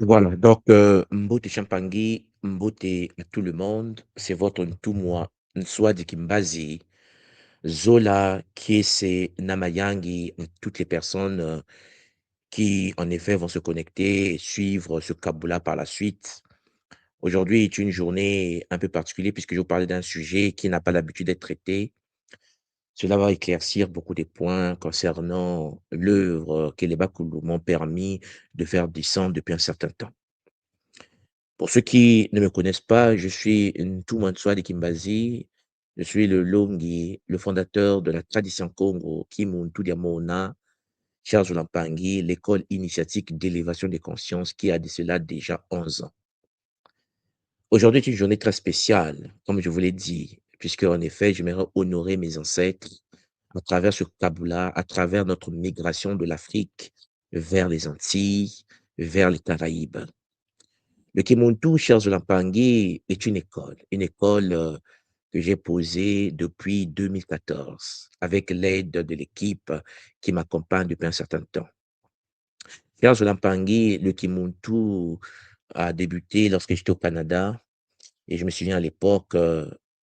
Voilà, donc Mbote Champangui, Mbote à tout le monde, c'est votre Ntumwa Nswadi Kimbazi, Zola, Kiese, Namayangi, toutes les personnes qui, en effet, vont se connecter et suivre ce Kabula par la suite. Aujourd'hui est une journée un peu particulière puisque je vous parlais d'un sujet qui n'a pas l'habitude d'être traité. Cela va éclaircir beaucoup de points concernant l'œuvre que les Bakoulou m'ont permis de faire descendre depuis un certain temps. Pour ceux qui ne me connaissent pas, je suis Ntumanswa de Kimbazi. Je suis le Longi, le fondateur de la tradition Congo, Kimuntu Diamona, Charles Lampangi, l'école initiatique d'élévation des consciences qui a de cela déjà 11 ans. Aujourd'hui est une journée très spéciale, comme je vous l'ai dit, puisque en effet, j'aimerais honorer mes ancêtres à travers ce Kaboula, à travers notre migration de l'Afrique vers les Antilles, vers les Caraïbes. Le Kimuntu Charles Lampangi est une école que j'ai posée depuis 2014 avec l'aide de l'équipe qui m'accompagne depuis un certain temps. Charles Lampangi, le Kimuntu a débuté lorsque j'étais au Canada et je me souviens à l'époque,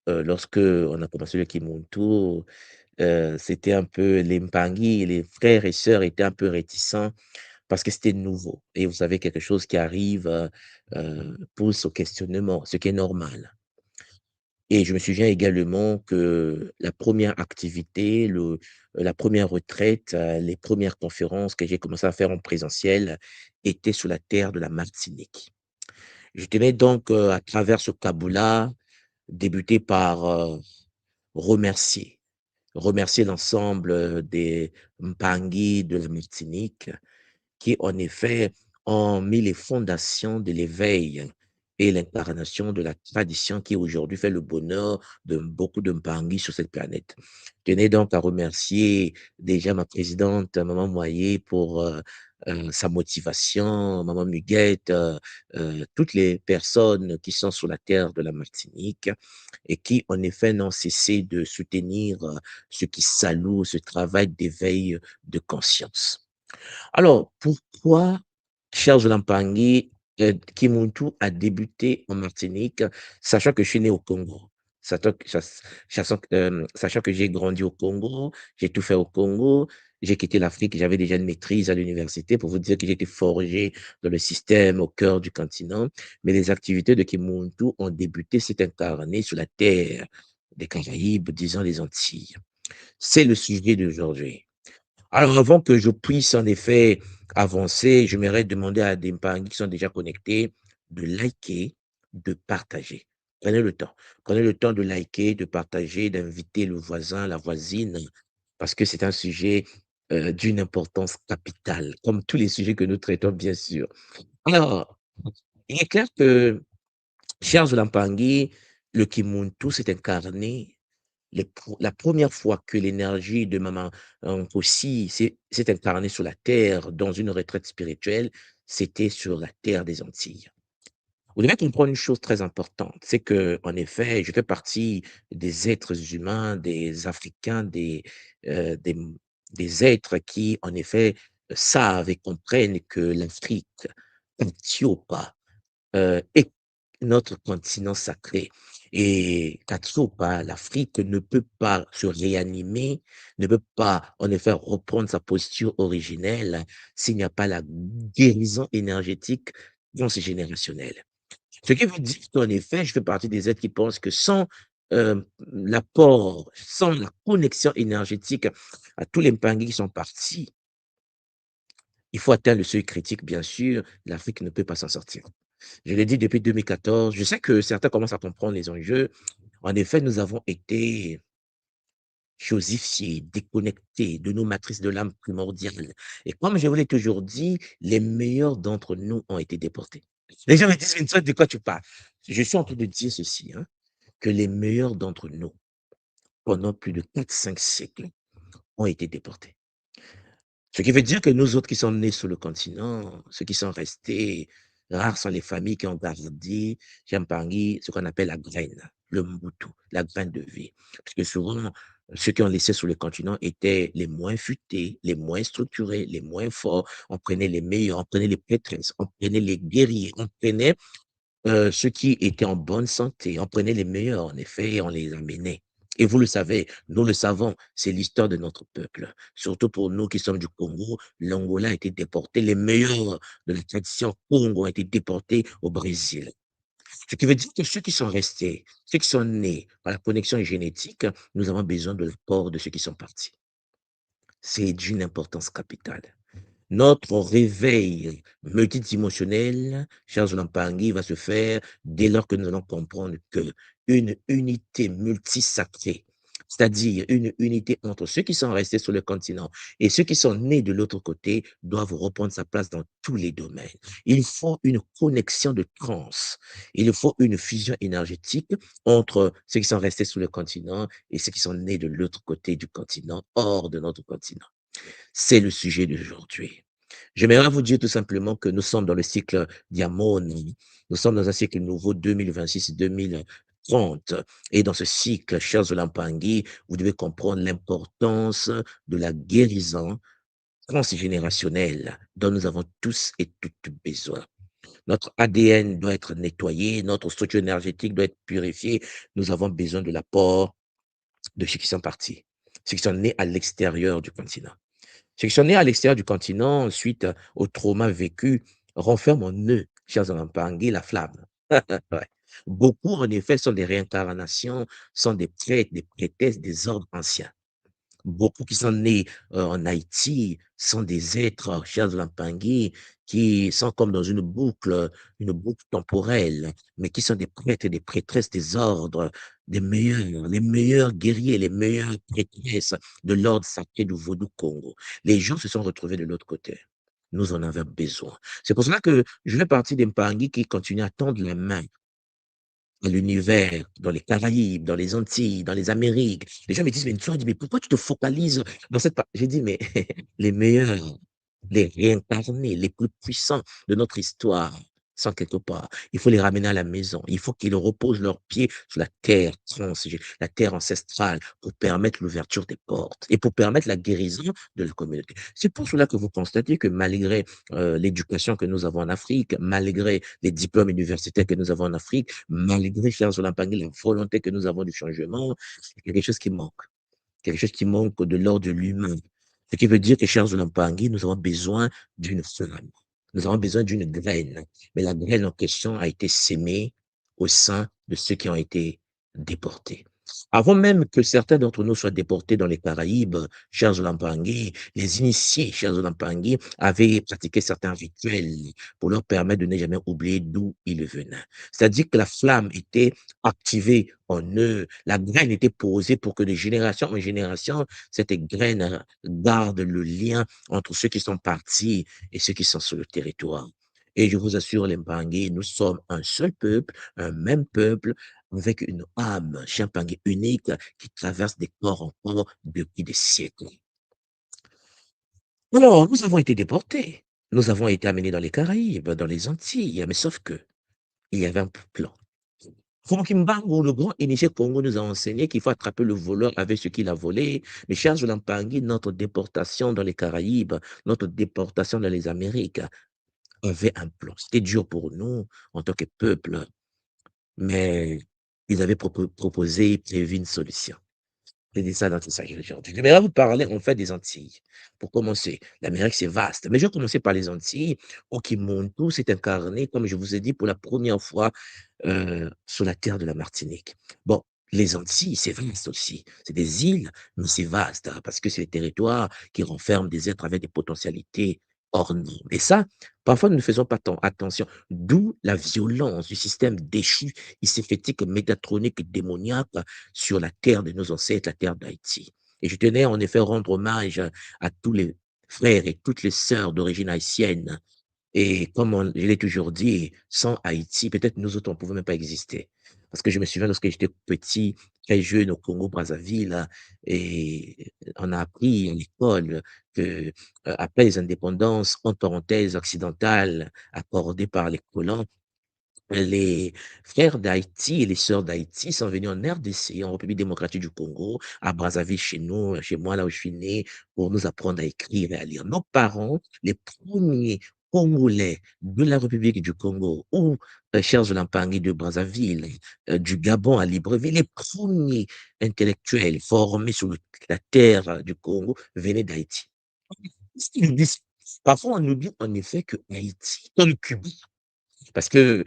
lorsque on a commencé le Kimuntu, c'était un peu les Mpangi, les frères et sœurs étaient un peu réticents parce que c'était nouveau et vous savez quelque chose qui arrive, pousse au questionnement, ce qui est normal. Et je me souviens également que la première activité, la première retraite, les premières conférences que j'ai commencé à faire en présentiel étaient sur la terre de la Martinique. Je tenais donc, à travers ce Kaboula, débuter par, remercier. Remercier l'ensemble, des Mpangi de la Martinique qui, en effet, ont mis les fondations de l'éveil et l'incarnation de la tradition qui aujourd'hui fait le bonheur de beaucoup de Mpangi sur cette planète. Je tenais donc à remercier déjà ma présidente, Maman Moyer, pour sa motivation, Maman Muguette, toutes les personnes qui sont sur la terre de la Martinique et qui, en effet, n'ont cessé de soutenir ce qui salue ce travail d'éveil de conscience. Alors, pourquoi Charles Lampangi, Kimuntu a débuté en Martinique, sachant que je suis né au Congo? Sachant que j'ai grandi au Congo, j'ai tout fait au Congo, j'ai quitté l'Afrique, j'avais déjà une maîtrise à l'université pour vous dire que j'ai été forgé dans le système au cœur du continent. Mais les activités de Kimuntu ont débuté, s'est incarné sur la terre des Caraïbes, disons les Antilles. C'est le sujet d'aujourd'hui. Alors, avant que je puisse en effet avancer, j'aimerais demander à des parents qui sont déjà connectés de liker, de partager. Prenez le temps. Prenez le temps de liker, de partager, d'inviter le voisin, la voisine, parce que c'est un sujet d'une importance capitale, comme tous les sujets que nous traitons, bien sûr. Alors, il est clair que Charles Lampangi, le Kimuntu s'est incarné la première fois que l'énergie de Maman Nkosi s'est incarnée sur la terre dans une retraite spirituelle, c'était sur la terre des Antilles. Vous devez comprendre une chose très importante, c'est que, en effet, je fais partie des êtres humains, des Africains, des êtres qui, en effet, savent et comprennent que l'Afrique, Antiopa, est notre continent sacré. Et Katsupa, l'Afrique ne peut pas se réanimer, ne peut pas, en effet, reprendre sa posture originelle s'il n'y a pas la guérison énergétique transgénérationnelle. Ce qui veut dire qu'en effet, je fais partie des êtres qui pensent que sans l'apport, sans la connexion énergétique à tous les Mpangui qui sont partis, il faut atteindre le seuil critique, bien sûr, l'Afrique ne peut pas s'en sortir. Je l'ai dit depuis 2014. Je sais que certains commencent à comprendre les enjeux. En effet, nous avons été chosifiés, déconnectés de nos matrices de l'âme primordiales. Et comme je vous l'ai toujours dit, les meilleurs d'entre nous ont été déportés. Les gens me disent, Vincent, de quoi tu parles? Je suis en train de dire ceci, hein, que les meilleurs d'entre nous, pendant plus de 4, 5 siècles, ont été déportés. Ce qui veut dire que nous autres qui sommes nés sur le continent, ceux qui sont restés, rares sont les familles qui ont gardé, Champagny, ce qu'on appelle la graine, le mbutu, la graine de vie. Parce que souvent, Ceux qui ont laissé sur le continent étaient les moins futés, les moins structurés, les moins forts. On prenait les meilleurs, on prenait les prêtresses, on prenait les guerriers, on prenait ceux qui étaient en bonne santé. On prenait les meilleurs, en effet, et on les amenait. Et vous le savez, nous le savons, c'est l'histoire de notre peuple. Surtout pour nous qui sommes du Congo, l'Angola a été déporté, les meilleurs de la tradition Congo ont été déportés au Brésil. Ce qui veut dire que ceux qui sont restés, ceux qui sont nés par la connexion génétique, nous avons besoin de l'apport de ceux qui sont partis. C'est d'une importance capitale. Notre réveil multidimensionnel, chers Lampangi, va se faire dès lors que nous allons comprendre que une unité multisacrée, c'est-à-dire une unité entre ceux qui sont restés sur le continent et ceux qui sont nés de l'autre côté, doivent reprendre sa place dans tous les domaines. Il faut une connexion de trans. Il faut une fusion énergétique entre ceux qui sont restés sur le continent et ceux qui sont nés de l'autre côté du continent, hors de notre continent. C'est le sujet d'aujourd'hui. J'aimerais vous dire tout simplement que nous sommes dans le cycle Diamoni. Nous sommes dans un cycle nouveau 2026-2030. Et dans ce cycle, chers Olampangui, vous devez comprendre l'importance de la guérison transgénérationnelle dont nous avons tous et toutes besoin. Notre ADN doit être nettoyé, notre structure énergétique doit être purifiée. Nous avons besoin de l'apport de ceux qui sont partis, ceux qui sont nés à l'extérieur du continent. Ceux qui sont nés à l'extérieur du continent suite au trauma vécu renferment en eux, chers enfants, la flamme. Ouais. Beaucoup, en effet, sont des réincarnations, sont des prêtres, des prêtesses des ordres anciens. Beaucoup qui sont nés en Haïti sont des êtres, chers Lampangui, qui sont comme dans une boucle temporelle, mais qui sont des prêtres et des prêtresses des ordres, des meilleurs, les meilleurs guerriers, les meilleures prêtresses de l'ordre sacré du Vaudou Congo. Les gens se sont retrouvés de l'autre côté. Nous en avons besoin. C'est pour cela que je fais partie des Mpangui qui continuent à tendre la main dans l'univers, dans les Caraïbes, dans les Antilles, dans les Amériques. Les gens me disent: «Mais Ntsouan, mais pourquoi tu te focalises dans cette part?» J'ai dit: «Mais les meilleurs, les réincarnés, les plus puissants de notre histoire sont quelque part. Il faut les ramener à la maison. Il faut qu'ils reposent leurs pieds sur la terre la terre ancestrale pour permettre l'ouverture des portes et pour permettre la guérison de la communauté.» C'est pour cela que vous constatez que malgré l'éducation que nous avons en Afrique, malgré les diplômes universitaires que nous avons en Afrique, malgré, chers Olampagui, la volonté que nous avons du changement, il y a quelque chose qui manque. Quelque chose qui manque de l'ordre de l'humain. Ce qui veut dire que, chers Olampangui, nous avons besoin d'une flamme. Nous avons besoin d'une graine. Mais la graine en question a été sémée au sein de ceux qui ont été déportés. Avant même que certains d'entre nous soient déportés dans les Caraïbes, chers Olampangui, les initiés, chers Olampangui, avaient pratiqué certains rituels pour leur permettre de ne jamais oublier d'où ils venaient. C'est-à-dire que la flamme était activée en eux, la graine était posée pour que de génération en génération, cette graine garde le lien entre ceux qui sont partis et ceux qui sont sur le territoire. Et je vous assure, les Mpangui, nous sommes un seul peuple, un même peuple, avec une âme Chimpangui unique qui traverse des corps en corps depuis des siècles. Alors, nous avons été déportés. Nous avons été amenés dans les Caraïbes, dans les Antilles, mais sauf que il y avait un plan. Franck Mbango, le grand initié Congo, nous a enseigné qu'il faut attraper le voleur avec ce qu'il a volé. Mais Charles Lampangui, notre déportation dans les Caraïbes, notre déportation dans les Amériques, avait un plan. C'était dur pour nous en tant que peuple, mais ils avaient proposé, prévu une solution. C'est ça dont il s'agit aujourd'hui. J'aimerais vous parler en fait des Antilles. Pour commencer, l'Amérique c'est vaste, mais je vais commencer par les Antilles. Okimoto s'est incarné, comme je vous ai dit, pour la première fois sur la terre de la Martinique. Bon, les Antilles, c'est vaste aussi. C'est des îles, mais c'est vaste, hein, parce que c'est des territoires qui renferment des êtres avec des potentialités hors normes. Et ça, parfois, nous ne faisons pas tant attention. D'où la violence du système déchu, iséphétique, métatronique, démoniaque sur la terre de nos ancêtres, la terre d'Haïti. Et je tenais en effet à rendre hommage à tous les frères et toutes les sœurs d'origine haïtienne et comme je l'ai toujours dit, sans Haïti, peut-être nous autres, on ne pouvait même pas exister. Parce que je me souviens lorsque j'étais petit, très jeune au Congo-Brazzaville, hein, et on a appris à l'école que, après les indépendances, entre parenthèses, occidentales, accordées par les colons, les frères d'Haïti et les sœurs d'Haïti sont venus en RDC, en République démocratique du Congo, à Brazzaville, chez nous, chez moi, là où je suis né, pour nous apprendre à écrire et à lire. Nos parents, les premiers Congolais de la République du Congo ou Charles Lampangi de Brazzaville, du Gabon à Libreville, les premiers intellectuels formés sur la terre du Congo venaient d'Haïti. Parfois, on oublie en effet que Haïti, comme Cuba, parce que,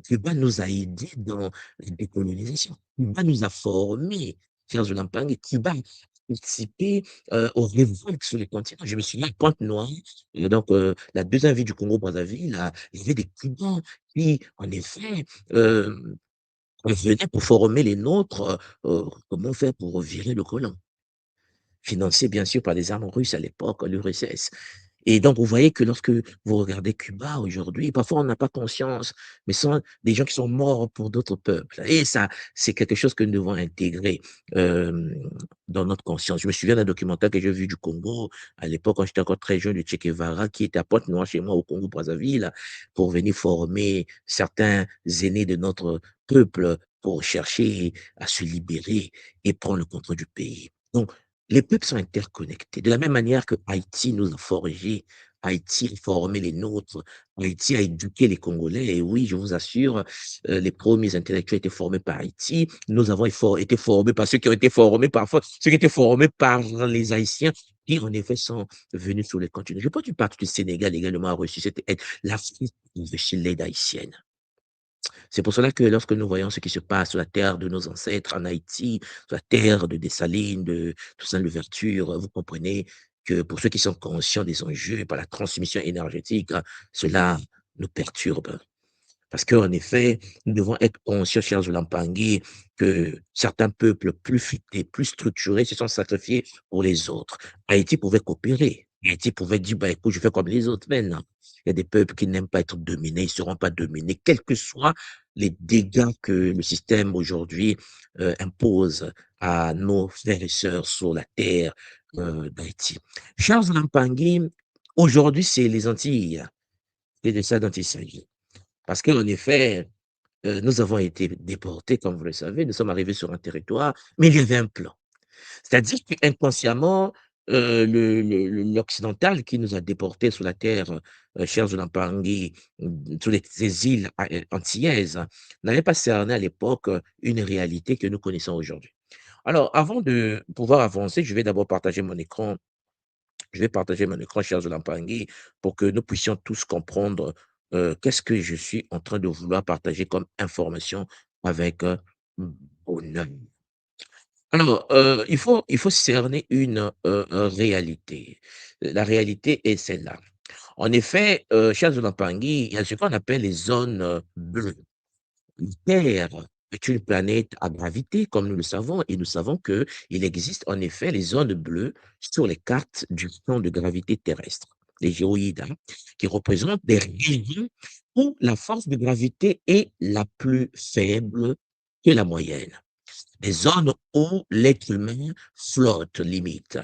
Cuba nous a aidés dans la décolonisation. Cuba nous a formés, Serge Lampangue. Cuba a participé, aux révoltes sur le continent. Je me souviens à Pointe-Noire, donc la deuxième ville du Congo-Brazzaville, il y avait des Cubains qui, en effet, venaient pour former les nôtres, comment faire pour virer le colon. Financés bien sûr par les armes russes à l'époque, l'URSS. Et donc, vous voyez que lorsque vous regardez Cuba aujourd'hui, parfois on n'a pas conscience, mais ce sont des gens qui sont morts pour d'autres peuples. Et ça, c'est quelque chose que nous devons intégrer dans notre conscience. Je me souviens d'un documentaire que j'ai vu du Congo, à l'époque, quand j'étais encore très jeune, de Che Guevara, qui était à Pointe-Noire chez moi au Congo-Brazzaville, pour venir former certains aînés de notre peuple pour chercher à se libérer et prendre le contrôle du pays. Donc, les peuples sont interconnectés. De la même manière que Haïti nous a forgés, Haïti a formé les nôtres, Haïti a éduqué les Congolais. Et oui, je vous assure, les premiers intellectuels étaient formés par Haïti. Nous avons été formés par ceux qui ont été formés parfois, ceux qui étaient formés par les Haïtiens qui, en effet, sont venus sur les continents. Je pense que partie du Sénégal également a reçu cette aide. L'Afrique a reçu l'aide haïtienne. C'est pour cela que lorsque nous voyons ce qui se passe sur la terre de nos ancêtres en Haïti, sur la terre de Dessalines, de Toussaint Louverture, vous comprenez que pour ceux qui sont conscients des enjeux par la transmission énergétique, cela nous perturbe. Parce qu'en effet, nous devons être conscients, chers Olampangui, que certains peuples plus futés, plus structurés se sont sacrifiés pour les autres. Haïti pouvait coopérer. Haïti pouvait dire, bah, écoute, je fais comme les autres. Mais non. Il y a des peuples qui n'aiment pas être dominés, ils ne seront pas dominés, quels que soient les dégâts que le système aujourd'hui impose à nos frères et sœurs sur la terre d'Haïti. Charles Lampangui, aujourd'hui, c'est les Antilles. C'est de ça dont il s'agit. Parce qu'en effet, nous avons été déportés, comme vous le savez, nous sommes arrivés sur un territoire, mais il y avait un plan. C'est-à-dire qu'inconsciemment, l'occidental qui nous a déportés sur la terre, chère Zolamparangui, sur ces îles antillaises, n'avait pas cerné à l'époque une réalité que nous connaissons aujourd'hui. Alors, avant de pouvoir avancer, je vais d'abord partager mon écran. Je vais partager mon écran, chers Zolamparangui, pour que nous puissions tous comprendre qu'est-ce que je suis en train de vouloir partager comme information avec bonheur. Alors, il faut cerner une réalité. La réalité est celle-là. En effet, chez Zolamparangui, il y a ce qu'on appelle les zones bleues. Terre est une planète à gravité, comme nous le savons, et nous savons que il existe en effet les zones bleues sur les cartes du champ de gravité terrestre, les géoïdes, hein, qui représentent des régions où la force de gravité est la plus faible que la moyenne. Des zones où l'être humain flotte, limite.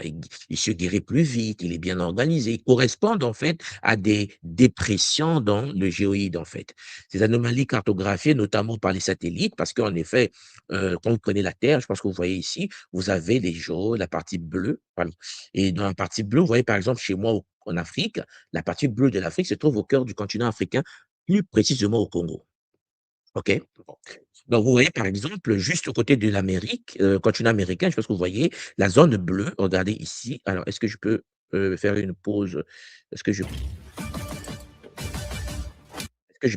Il se guérit plus vite, il est bien organisé. Ils correspondent en fait à des dépressions dans le géoïde en fait. Ces anomalies cartographiées notamment par les satellites, parce qu'en effet, quand vous prenez la Terre, je pense que vous voyez ici, vous avez les jaunes, la partie bleue. Voilà. Et dans la partie bleue, vous voyez par exemple chez moi en Afrique, la partie bleue de l'Afrique se trouve au cœur du continent africain, plus précisément au Congo. OK? Donc, vous voyez, par exemple, juste aux côtés de l'Amérique, continent américain, je pense que vous voyez la zone bleue. Regardez ici. Alors, est-ce que je peux, faire une pause? Est-ce que je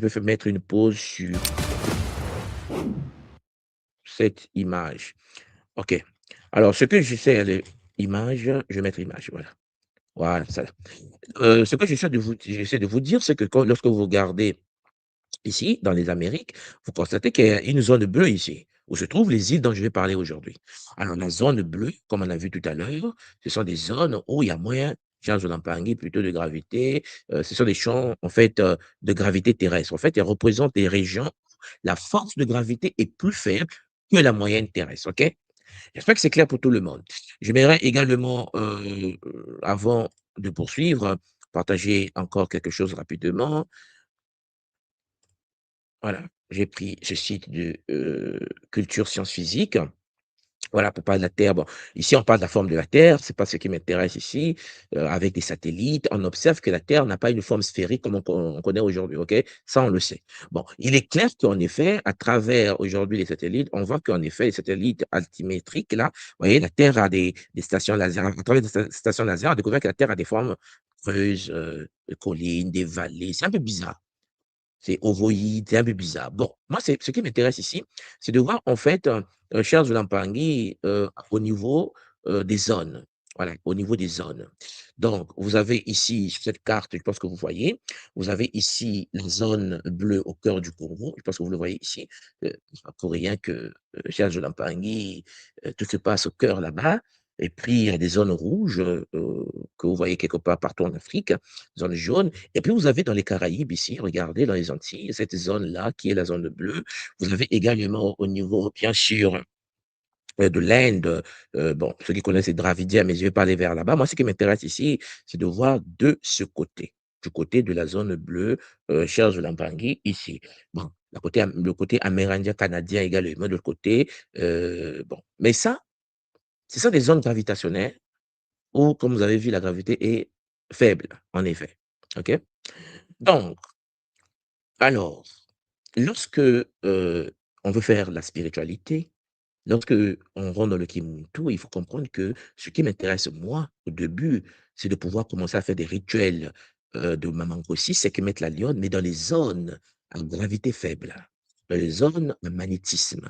peux f mettre une pause sur cette image? OK. Alors, ce que j'essaie de image, je vais mettre image, voilà. Voilà, ça. Ce que j'essaie de vous dire, c'est que quand lorsque vous regardez ici, dans les Amériques, vous constatez qu'il y a une zone bleue ici, où se trouvent les îles dont je vais parler aujourd'hui. Alors, la zone bleue, comme on a vu tout à l'heure, ce sont des zones où il y a moins, Jean Zolamparangui, plutôt de gravité. Ce sont des champs, en fait, de gravité terrestre. En fait, elles représentent des régions où la force de gravité est plus faible que la moyenne terrestre. OK? J'espère que c'est clair pour tout le monde. J'aimerais également, avant de poursuivre, partager encore quelque chose rapidement. Voilà, j'ai pris ce site de, culture sciences physiques. Voilà, pour parler de la Terre. Bon, ici, on parle de la forme de la Terre, c'est pas ce qui m'intéresse ici. Avec des satellites, on observe que la Terre n'a pas une forme sphérique comme on connaît aujourd'hui, OK? Ça, on le sait. Bon, il est clair qu'en effet, à travers aujourd'hui les satellites, on voit qu'en effet, les satellites altimétriques, là, vous voyez, la Terre a des stations laser. À travers des stations laser, on a découvert que la Terre a des formes creuses, de collines, des vallées. C'est un peu bizarre. C'est ovoïde, c'est un peu bizarre. Bon, moi, c'est ce qui m'intéresse ici, c'est de voir en fait, Charles de Lampangui, au niveau, des zones. Voilà, au niveau des zones. Donc, vous avez ici, sur cette carte, je pense que vous voyez, vous avez ici la zone bleue au cœur du Congo. Je pense que vous le voyez ici. C'est pas pour rien que, Charles de Lampangui, tout se passe au cœur là-bas. Et puis, il y a des zones rouges, que vous voyez quelque part partout en Afrique, zone jaune. Et puis vous avez dans les Caraïbes ici, regardez dans les Antilles, cette zone-là qui est la zone bleue. Vous avez également au niveau, bien sûr, de l'Inde, bon, ceux qui connaissent les Dravidiens, mais je vais pas aller vers là-bas. Moi, ce qui m'intéresse ici, c'est de voir de ce côté, du côté de la zone bleue, Serge Lambangui, ici. Bon, le côté amérindien, canadien également de l'autre côté, bon. Mais ça, ce sont des zones gravitationnelles où, comme vous avez vu, la gravité est faible, en effet. OK? Donc, alors, lorsque, on veut faire la spiritualité, lorsque on rentre dans le Kimuntu, il faut comprendre que ce qui m'intéresse moi, au début, c'est de pouvoir commencer à faire des rituels, de Mamankosi, c'est que mettre la lionne, mais dans les zones à gravité faible, dans les zones à magnétisme.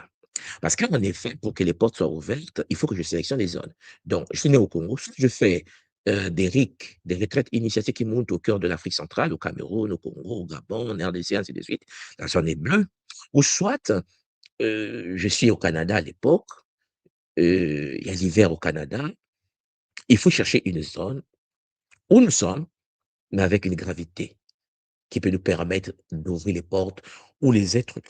Parce qu'en effet, pour que les portes soient ouvertes, il faut que je sélectionne les zones. Donc, je suis né au Congo, soit je fais, des RIC, des retraites initiatiques qui montent au cœur de l'Afrique centrale, au Cameroun, au Congo, au Gabon, en RDC, ainsi de suite. La zone est bleue. Ou soit, je suis au Canada à l'époque, il y a l'hiver au Canada. Il faut chercher une zone où nous sommes, mais avec une gravité qui peut nous permettre d'ouvrir les portes, où les êtres,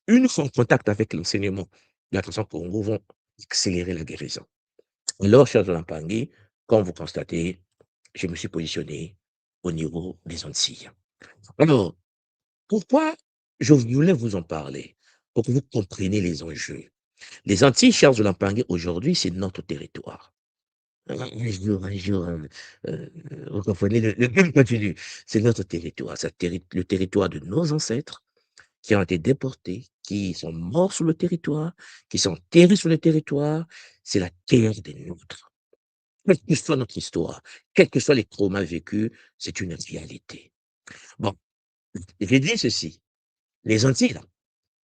une fois en contact avec l'enseignement de la tradition Congo, vont accélérer la guérison. Alors, cher Jonathan Tanguy, comme vous constatez, je me suis positionné au niveau des Antilles. Alors, pourquoi je voulais vous en parler? Pour que vous compreniez les enjeux. Les Antilles, cher Jonathan Tanguy, aujourd'hui, c'est notre territoire. Un jour, vous comprenez, le film continue. C'est notre territoire, le territoire de nos ancêtres qui ont été déportés, qui sont morts sur le territoire, qui sont terrés sur le territoire. C'est la terre des nôtres. Quelle que soit notre histoire, quels que soient les traumas vécus, c'est une réalité. Bon, j'ai dit ceci, les Antilles, là,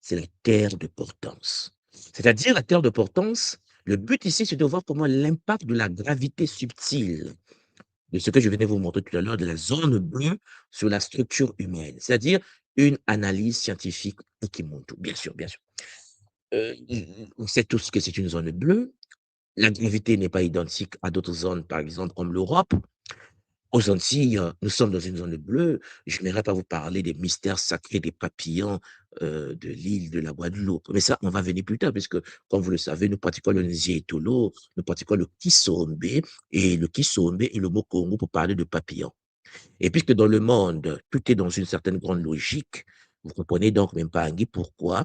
c'est la terre de portance. C'est-à-dire la terre de portance, le but ici, c'est de voir comment l'impact de la gravité subtile de ce que je venais vous montrer tout à l'heure, de la zone bleue sur la structure humaine, c'est-à-dire une analyse scientifique qui montre, bien sûr, bien sûr. On sait tous que c'est une zone bleue. La gravité n'est pas identique à d'autres zones, par exemple, comme l'Europe. Aux Antilles, nous sommes dans une zone bleue. Je n'aimerais pas vous parler des mystères sacrés des papillons, de l'île de la Guadeloupe. Mais ça, on va venir plus tard, puisque, comme vous le savez, nous pratiquons le Nziétolo, nous pratiquons le Kisombe, et le Kisombe est le mot Congo pour parler de papillons. Et puisque dans le monde, tout est dans une certaine grande logique, vous comprenez donc même pas Anguille pourquoi,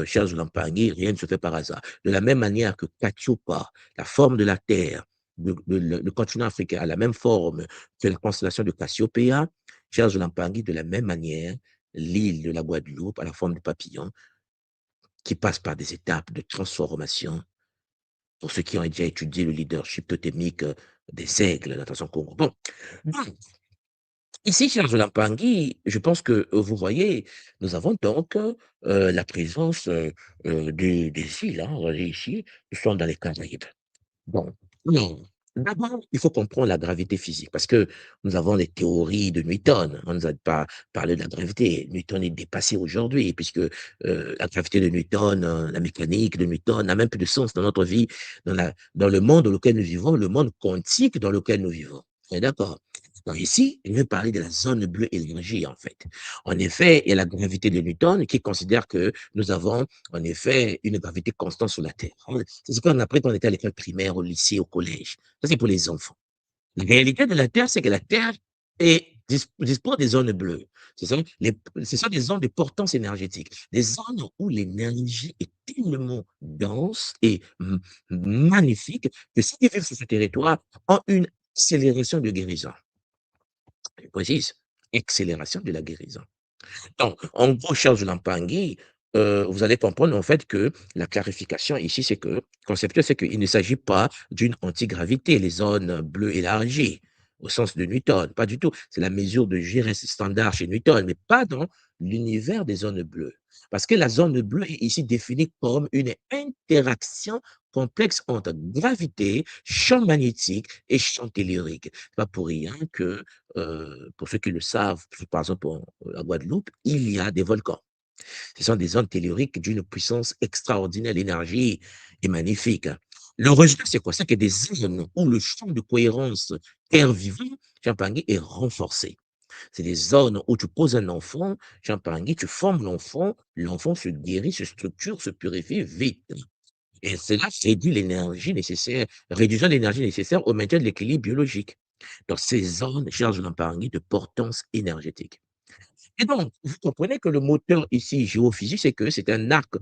cher Zulampangui, rien ne se fait par hasard. De la même manière que Katiopa, la forme de la Terre, le continent africain a la même forme que la constellation de Cassiopéa, cher Zulampangui, de la même manière, l'île de la Guadeloupe a la forme du papillon qui passe par des étapes de transformation. Pour ceux qui ont déjà étudié le leadership totémique des aigles, dans son Congo. Bon, donc, ici, cher Lampangi, je pense que, vous voyez, nous avons donc, la présence, des îles, hein. Regardez ici, nous sommes dans les Caraïbes. Bon, non, d'abord, il faut comprendre la gravité physique parce que nous avons les théories de Newton. On ne nous a pas parlé de la gravité. Newton est dépassé aujourd'hui puisque, la gravité de Newton, la mécanique de Newton n'a même plus de sens dans notre vie, dans le monde dans lequel nous vivons, le monde quantique dans lequel nous vivons. On est d'accord? Donc ici, je vais parler de la zone bleue élargie, en fait. En effet, il y a la gravité de Newton qui considère que nous avons, en effet, une gravité constante sur la Terre. C'est ce qu'on apprend quand on était à l'école primaire, au lycée, au collège. Ça, c'est pour les enfants. La réalité de la Terre, c'est que la Terre est disposent des zones bleues. Ce sont des zones de portance énergétique, des zones où l'énergie est tellement dense et magnifique que ceux qui vivent sur ce territoire ont une accélération de guérison. Je précise, accélération de la guérison. Donc, en gros, cher Lampangi, vous allez comprendre en fait que la clarification ici, c'est que conceptuel, c'est qu'il ne s'agit pas d'une antigravité, les zones bleues élargies, au sens de Newton, pas du tout. C'est la mesure de G reste standard chez Newton, mais pas dans l'univers des zones bleues. Parce que la zone bleue est ici définie comme une interaction complexe entre gravité, champ magnétique et champ tellurique. C'est pas pour rien que pour ceux qui le savent, par exemple, à Guadeloupe, il y a des volcans. Ce sont des zones telluriques d'une puissance extraordinaire. L'énergie est magnifique. Le résultat, c'est quoi? C'est que des zones où le champ de cohérence terre-vivant, Champagny, est renforcé. C'est des zones où tu poses un enfant, Champagny, tu formes l'enfant se guérit, se structure, se purifie vite. Et cela réduit l'énergie nécessaire, réduisant l'énergie nécessaire au maintien de l'équilibre biologique. Dans ces zones, charge Champagny de portance énergétique. Et donc, vous comprenez que le moteur ici géophysique, c'est que c'est un arc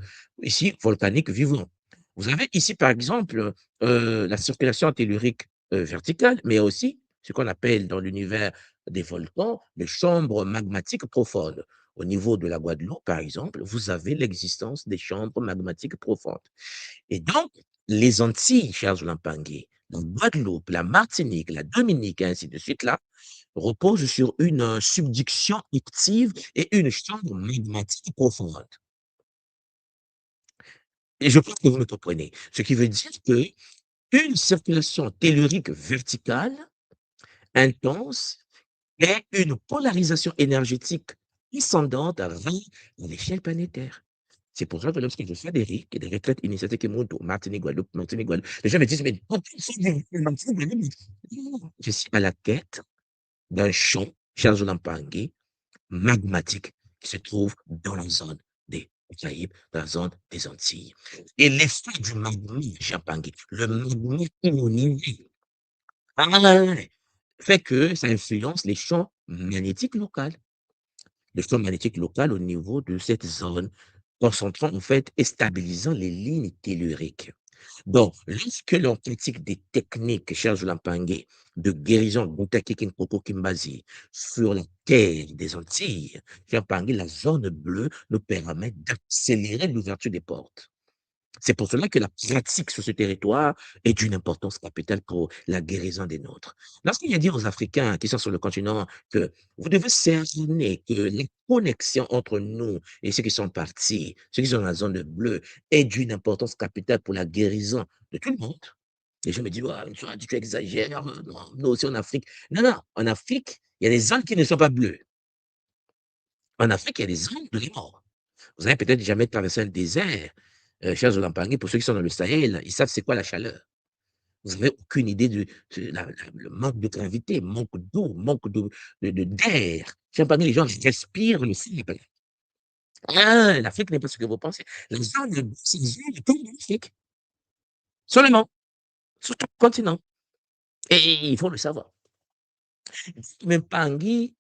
ici volcanique vivant. Vous avez ici, par exemple, la circulation tellurique verticale, mais aussi ce qu'on appelle dans l'univers des volcans les chambres magmatiques profondes. Au niveau de la Guadeloupe, par exemple, vous avez l'existence des chambres magmatiques profondes. Et donc, les Antilles, chers Lampangué, la Guadeloupe, la Martinique, la Dominique, et ainsi de suite, là, repose sur une subduction active et une chambre magmatique profonde. Et je pense que vous me comprenez. Ce qui veut dire que une circulation tellurique verticale intense et une polarisation énergétique descendante à l'échelle planétaire. C'est pour ça que lorsque je fais des retraites initiatiques qui montent au Martinique, Guadeloupe, les gens me disent, mais je suis à la quête d'un champ, Charles Lampangué, magmatique qui se trouve dans la zone des Caraïbes, dans la zone des Antilles. Et l'effet du magma Champangui, le magma ionisé, ah, fait que ça influence les champs magnétiques locaux. Les champs magnétiques locaux au niveau de cette zone, concentrant en fait et stabilisant les lignes telluriques. Donc, lorsque l'on pratique des techniques, cher Lampangué, de guérison Butakikin Koko Kimbasi sur la terre des Antilles, cher Pangé, la zone bleue nous permet d'accélérer l'ouverture des portes. C'est pour cela que la pratique sur ce territoire est d'une importance capitale pour la guérison des nôtres. Lorsqu'il y a dit aux Africains qui sont sur le continent que vous devez cerner que la connexion entre nous et ceux qui sont partis, ceux qui sont dans la zone bleue, est d'une importance capitale pour la guérison de tout le monde. Et je me dis, ouais, tu exagères, non, nous aussi en Afrique. Non, non, en Afrique, il y a des zones qui ne sont pas bleues. En Afrique, il y a des zones de mort. Vous avez peut-être jamais traversé un désert, chers Olampangais, pour ceux qui sont dans le Sahel, ils savent c'est quoi la chaleur. Vous n'avez aucune idée le manque de gravité, manque d'eau, manque d'air. Champagne, les gens respirent le ciel. Ah, l'Afrique n'est pas ce que vous pensez. La zone, c'est une zone comme l'Afrique. Seulement, sur tout le continent. Et il faut le savoir. Même Pangui,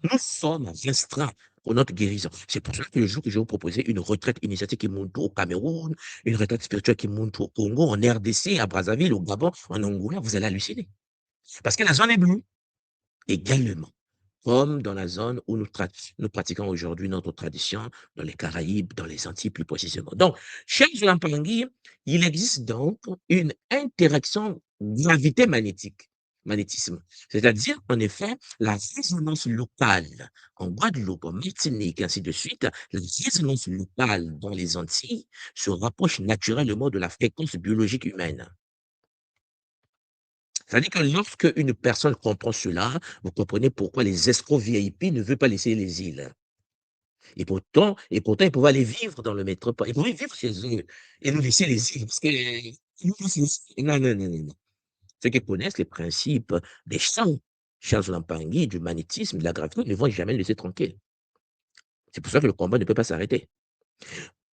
nous sommes restreints pour notre guérison. C'est pour cela que le jour que je vais vous proposer une retraite initiatique qui monte au Cameroun, une retraite spirituelle qui monte au Congo, en RDC, à Brazzaville, au Gabon, en Angola, vous allez halluciner. Parce que la zone est bleue également, comme dans la zone où nous pratiquons aujourd'hui notre tradition, dans les Caraïbes, dans les Antilles plus précisément. Donc, chez Lampangi, il existe donc une interaction gravité magnétique, magnétisme. C'est-à-dire, en effet, la résonance locale en Guadeloupe, en Martinique, ainsi de suite, la résonance locale dans les Antilles se rapproche naturellement de la fréquence biologique humaine. C'est-à-dire que lorsque une personne comprend cela, vous comprenez pourquoi les escrocs VIP ne veulent pas laisser les îles. Et pourtant, ils pouvaient aller vivre dans le métropole. Ils pouvaient vivre chez eux et nous laisser les îles. Parce que non, non, non, non, non. Ceux qui connaissent les principes des champs, Charles Lampangui, du magnétisme, de la gravité, ne vont jamais le laisser tranquille. C'est pour ça que le combat ne peut pas s'arrêter.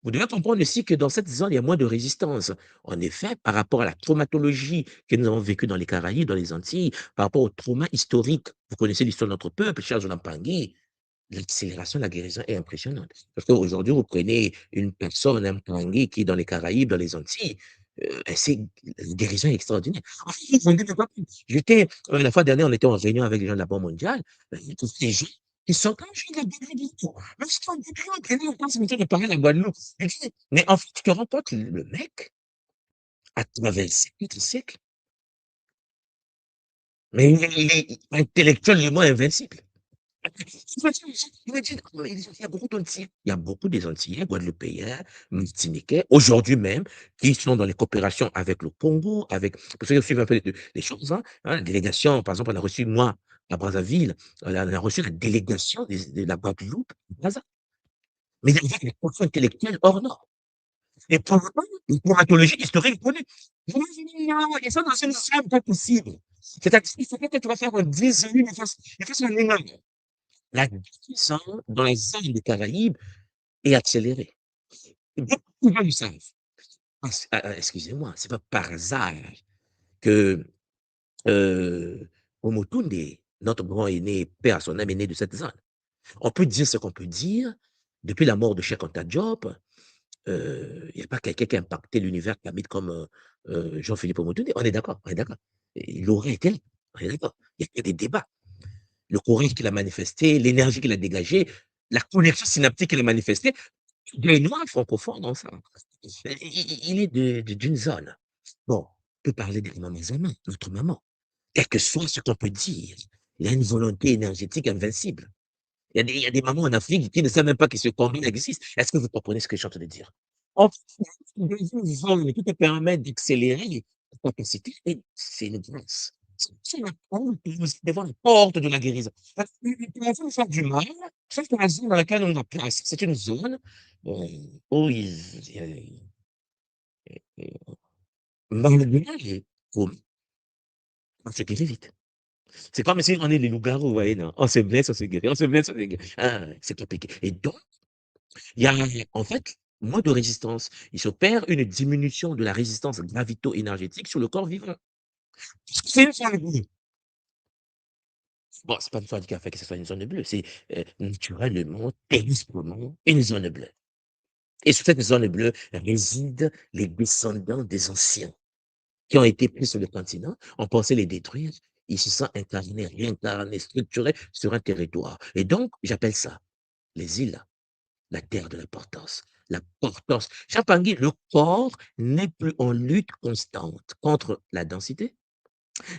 Vous devez comprendre aussi que dans cette zone, il y a moins de résistance. En effet, par rapport à la traumatologie que nous avons vécue dans les Caraïbes, dans les Antilles, par rapport au trauma historique, vous connaissez l'histoire de notre peuple, Charles Mpangui, l'accélération de la guérison est impressionnante. Parce qu'aujourd'hui, vous prenez une personne, un Mpangui qui est dans les Caraïbes, dans les Antilles, c'est la guérison est extraordinaire. En fait, ils ont dit, j'étais, la fois dernière, on était en réunion avec les gens de la Banque mondiale, tous ces gens qui sont comme je suis la Guadeloupe. Mais je t'en dis plus, on pense de parler de la Guadeloupe. Je dis, mais en fait, tu te rends compte, le mec, à travers le siècle, mais il est intellectuellement invincible. Il y a beaucoup d'Antillais. Il y a beaucoup des Antillais, Guadeloupéens, Martiniquais, aujourd'hui même, qui sont dans les coopérations avec le Congo, avec, pour ceux qui suivent un peu les choses, la délégation, par exemple, on a reçu, moi, à Brazzaville, on a reçu la délégation de la Guadeloupe, Brazza, mais avec les questions intellectuelles hors normes. Et pourtant, une traumatologie historique connue. Ils sont dans une zone pas possible. C'est-à-dire qu'il faut que tu vas faire un 10 minutes, il fasse un énorme. La guérison dans les zones des Caraïbes est accélérée. Et beaucoup de gens le savent. Excusez-moi, c'est pas par hasard que Omotunde, notre grand aîné, paix à son âme, est né de cette zone. On peut dire ce qu'on peut dire. Depuis la mort de Cheikh Anta Diop, il n'y a pas quelqu'un qui a impacté l'univers kamite comme Jean-Philippe Omotunde. On est d'accord, on est d'accord. Il aurait été là, on est d'accord. Il y a des débats. Le courage qu'il a manifesté, l'énergie qu'il a dégagée, la connexion synaptique qu'il a manifestée, des noirs francophones dans ça. Il est d'une zone. Bon, on peut parler de Maman Zama, notre maman. Quel que soit ce qu'on peut dire, il a une volonté énergétique invincible. Il y a des mamans en Afrique qui ne savent même pas que ce combat existe. Est-ce que vous comprenez ce que je suis en train de dire? En fait, une zone qui te permet d'accélérer ta capacité, et c'est une grâce. C'est la porte, devant la porte de la guérison. Parce que tu commences à nous faire du mal, sauf que la zone dans laquelle on a place, c'est une zone où malgré les troubles, on se guérit vite. C'est comme si on est les loups-garous, vous voyez, non? On se blesse, on se guérit, on se blesse, on se guérit. Ah, c'est compliqué. Et donc, il y a en fait moins de résistance. Il s'opère une diminution de la résistance gravito-énergétique sur le corps vivant. C'est une zone bleue. Bon, c'est pas une zone qui a fait que ce soit une zone bleue, c'est naturellement, terrestrement, une zone bleue. Et sur cette zone bleue résident les descendants des anciens qui ont été pris sur le continent. On pensait les détruire. Ils se sont incarnés, réincarnés, structurés sur un territoire. Et donc, j'appelle ça les îles, la terre de l'importance. La portance. Champangui, le corps n'est plus en lutte constante contre la densité,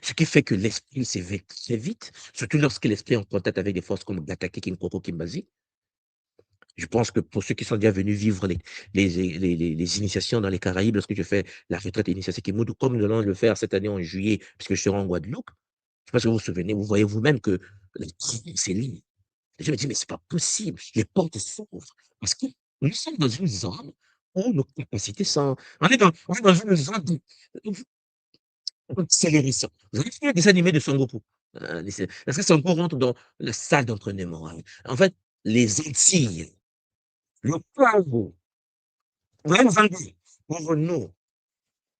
ce qui fait que l'esprit s'éveille très vite, surtout lorsque l'esprit est en contact avec des forces comme Gatake, Kinkoko, Kimbazi. Je pense que pour ceux qui sont déjà venus vivre les initiations dans les Caraïbes, lorsque je fais la retraite initiatique Kimoudou, comme nous allons le faire cette année en juillet, puisque je serai en Guadeloupe, je pense que vous vous souvenez, vous voyez vous-même que c'est libre. Je me dis, mais c'est pas possible, les portes s'ouvrent. Parce que nous sommes dans une zone où nos capacités sont. On est dans une zone d'accélération. Vous avez vu des animés de Son Goku? Parce que Son Goku rentre dans la salle d'entraînement, hein. En fait, les Antilles, le Congo, même Zambie, pour nous,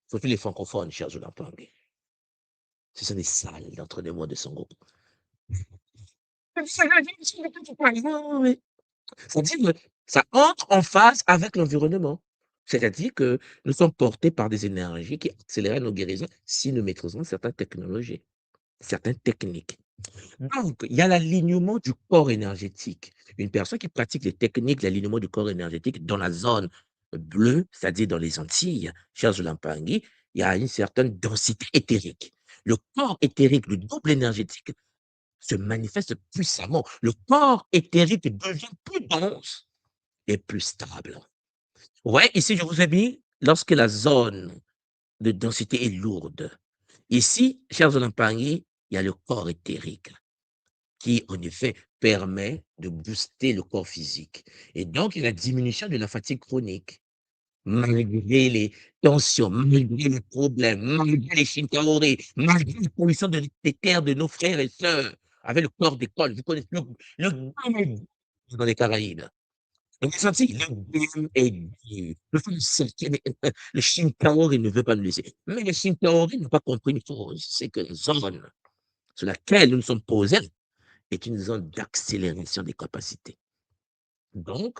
surtout les francophones, chers Jonathan, ce sont des salles d'entraînement de Son Goku. C'est-à-dire que ça entre en phase avec l'environnement. C'est-à-dire que nous sommes portés par des énergies qui accélèrent nos guérisons si nous maîtrisons certaines technologies, certaines techniques. Donc, il y a l'alignement du corps énergétique. Une personne qui pratique les techniques d'alignement du corps énergétique dans la zone bleue, c'est-à-dire dans les Antilles, cher Zulampangui, il y a une certaine densité éthérique. Le corps éthérique, le double énergétique, se manifeste puissamment. Le corps éthérique devient plus dense et plus stable. Ouais, ici, je vous ai mis, lorsque la zone de densité est lourde. Ici, chers Olampangui, il y a le corps éthérique qui, en effet, permet de booster le corps physique. Et donc, il y a la diminution de la fatigue chronique. Malgré les tensions, malgré les problèmes, malgré les chinkaori, malgré les pollutions des terres de nos frères et sœurs, avec le corps d'école, vous connaissez le dans les Caraïbes. Les Antilles, le game est dur. Le Shinkaori ne veut pas nous laisser. Mais le Shinkaori n'a pas compris une chose, c'est que la zone sur laquelle nous nous sommes posés est une zone d'accélération des capacités. Donc,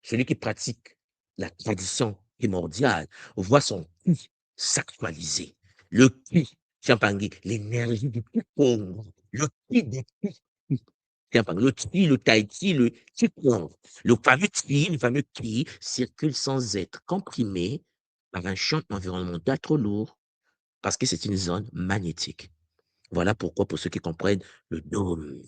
celui qui pratique la tradition primordiale voit son ki s'actualiser. Le ki, Champangui, l'énergie du ki Congo, le ki des ki. Champangui, le ki, le tai chi, le ki Congo. Le fameux ki circule sans être comprimé par un champ environnemental trop lourd parce que c'est une zone magnétique. Voilà pourquoi, pour ceux qui comprennent, le dôme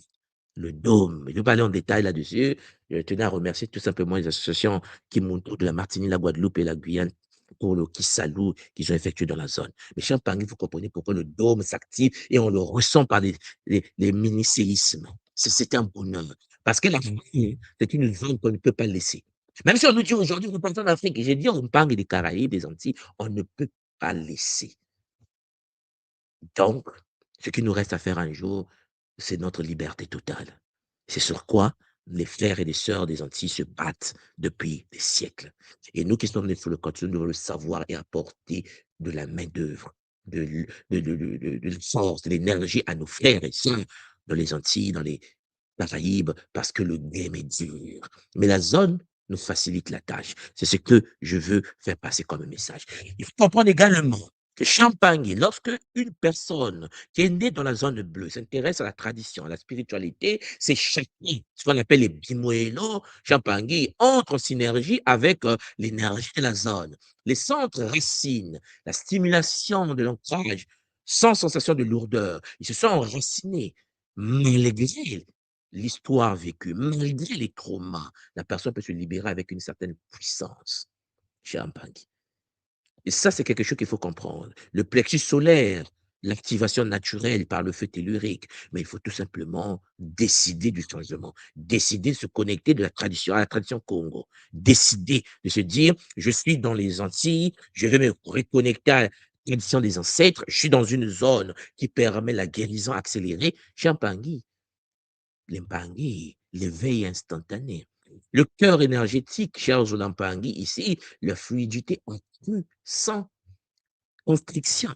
le dôme. Je ne vais pas aller en détail là-dessus. Je tenais à remercier tout simplement les associations qui montent de la Martinique, la Guadeloupe et la Guyane pour le Kissalou qu'ils ont effectué dans la zone. Mais Champagne, vous comprenez pourquoi le dôme s'active et on le ressent par les mini-séismes. C'est un bonheur. Parce que l'Afrique, c'est une zone qu'on ne peut pas laisser. Même si on nous dit aujourd'hui, nous partons d'Afrique, j'ai dit, on parle des Caraïbes, des Antilles, on ne peut pas laisser. Donc, ce qui nous reste à faire un jour, c'est notre liberté totale. C'est sur quoi les frères et les sœurs des Antilles se battent depuis des siècles. Et nous qui sommes nés sur le continent, nous devons le savoir et apporter de la main-d'œuvre, de la force, de l'énergie à nos frères et sœurs dans les Antilles, dans les Caraïbes, parce que le game est dur. Mais la zone nous facilite la tâche. C'est ce que je veux faire passer comme message. Il faut comprendre également que Champagne, lorsque une personne qui est née dans la zone bleue s'intéresse à la tradition, à la spiritualité, c'est chacun, ce qu'on appelle les Bimuelo, Champagne, entre en synergie avec l'énergie de la zone. Les centres racines, la stimulation de l'ancrage, sans sensation de lourdeur, ils se sont enracinés malgré l'histoire vécue, malgré les traumas. La personne peut se libérer avec une certaine puissance. Champagne. Et ça, c'est quelque chose qu'il faut comprendre. Le plexus solaire, l'activation naturelle par le feu tellurique, mais il faut tout simplement décider du changement, décider de se connecter de la tradition à la tradition Congo, décider de se dire, je suis dans les Antilles, je vais me reconnecter à la tradition des ancêtres, je suis dans une zone qui permet la guérison accélérée. Champangui, Limpangi, l'éveil instantané. Le cœur énergétique, cher Zolampangi, ici, la fluidité en crue, sans constriction.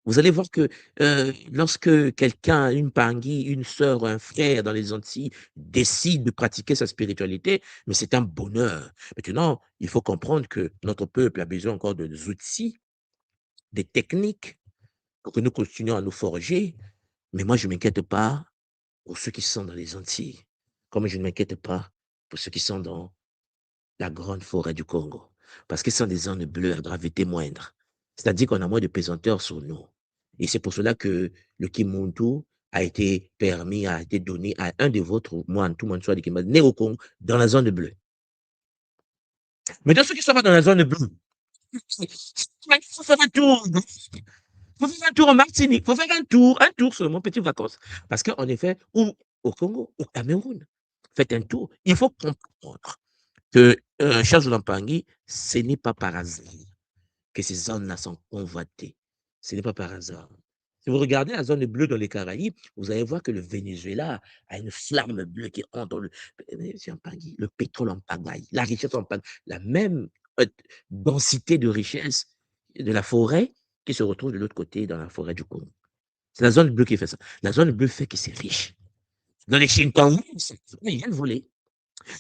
Vous allez voir que lorsque quelqu'un, une Pangui, une sœur, un frère dans les Antilles décide de pratiquer sa spiritualité, mais c'est un bonheur. Maintenant, il faut comprendre que notre peuple a besoin encore des outils, des techniques pour que nous continuions à nous forger. Mais moi, je ne m'inquiète pas pour ceux qui sont dans les Antilles, comme je ne m'inquiète pas pour ceux qui sont dans la grande forêt du Congo, parce que ce sont des zones bleues à gravité moindre. C'est-à-dire qu'on a moins de pesanteurs sur nous. Et c'est pour cela que le Kimuntu a été permis, a été donné à un de vôtres moines, tout le monde soit né au Congo, dans la zone bleue. Mais dans ceux qui ne sont pas dans la zone bleue, il faut faire un tour. Il faut faire un tour en Martinique, il faut faire un tour seulement, petite vacances. Parce qu'en effet, ou au Congo, au Cameroun, faites un tour. Il faut comprendre que, Charles Lampangui, ce n'est pas par hasard que ces zones-là sont convoitées. Ce n'est pas par hasard. Si vous regardez la zone bleue dans les Caraïbes, vous allez voir que le Venezuela a une flamme bleue qui entre dans le pétrole en pagaille, la richesse en pagaille, la même densité de richesse de la forêt qui se retrouve de l'autre côté dans la forêt du Congo. C'est la zone bleue qui fait ça. La zone bleue fait que c'est riche. Dans les Shinkangu, ils viennent voler.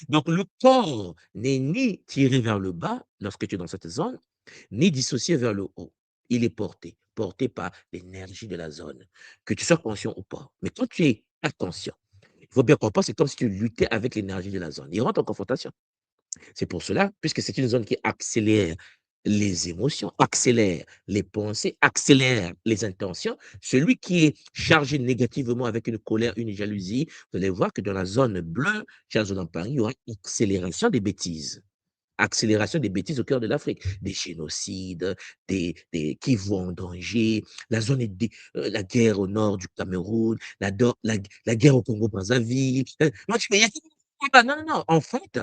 Donc, le corps n'est ni tiré vers le bas lorsque tu es dans cette zone, ni dissocié vers le haut. Il est porté, porté par l'énergie de la zone, que tu sois conscient ou pas. Mais quand tu es inconscient, il faut bien comprendre, c'est comme si tu luttais avec l'énergie de la zone. Il rentre en confrontation. C'est pour cela, puisque c'est une zone qui accélère les émotions, accélère les pensées, accélère les intentions. Celui qui est chargé négativement avec une colère, une jalousie, vous allez voir que dans la zone bleue, chers zone en Paris, il y aura une accélération des bêtises. Accélération des bêtises au cœur de l'Afrique, des génocides, qui vont en danger, la zone la guerre au nord du Cameroun, la guerre au Congo-Brazzaville. Moi, tu fais, non, non, non. En fait,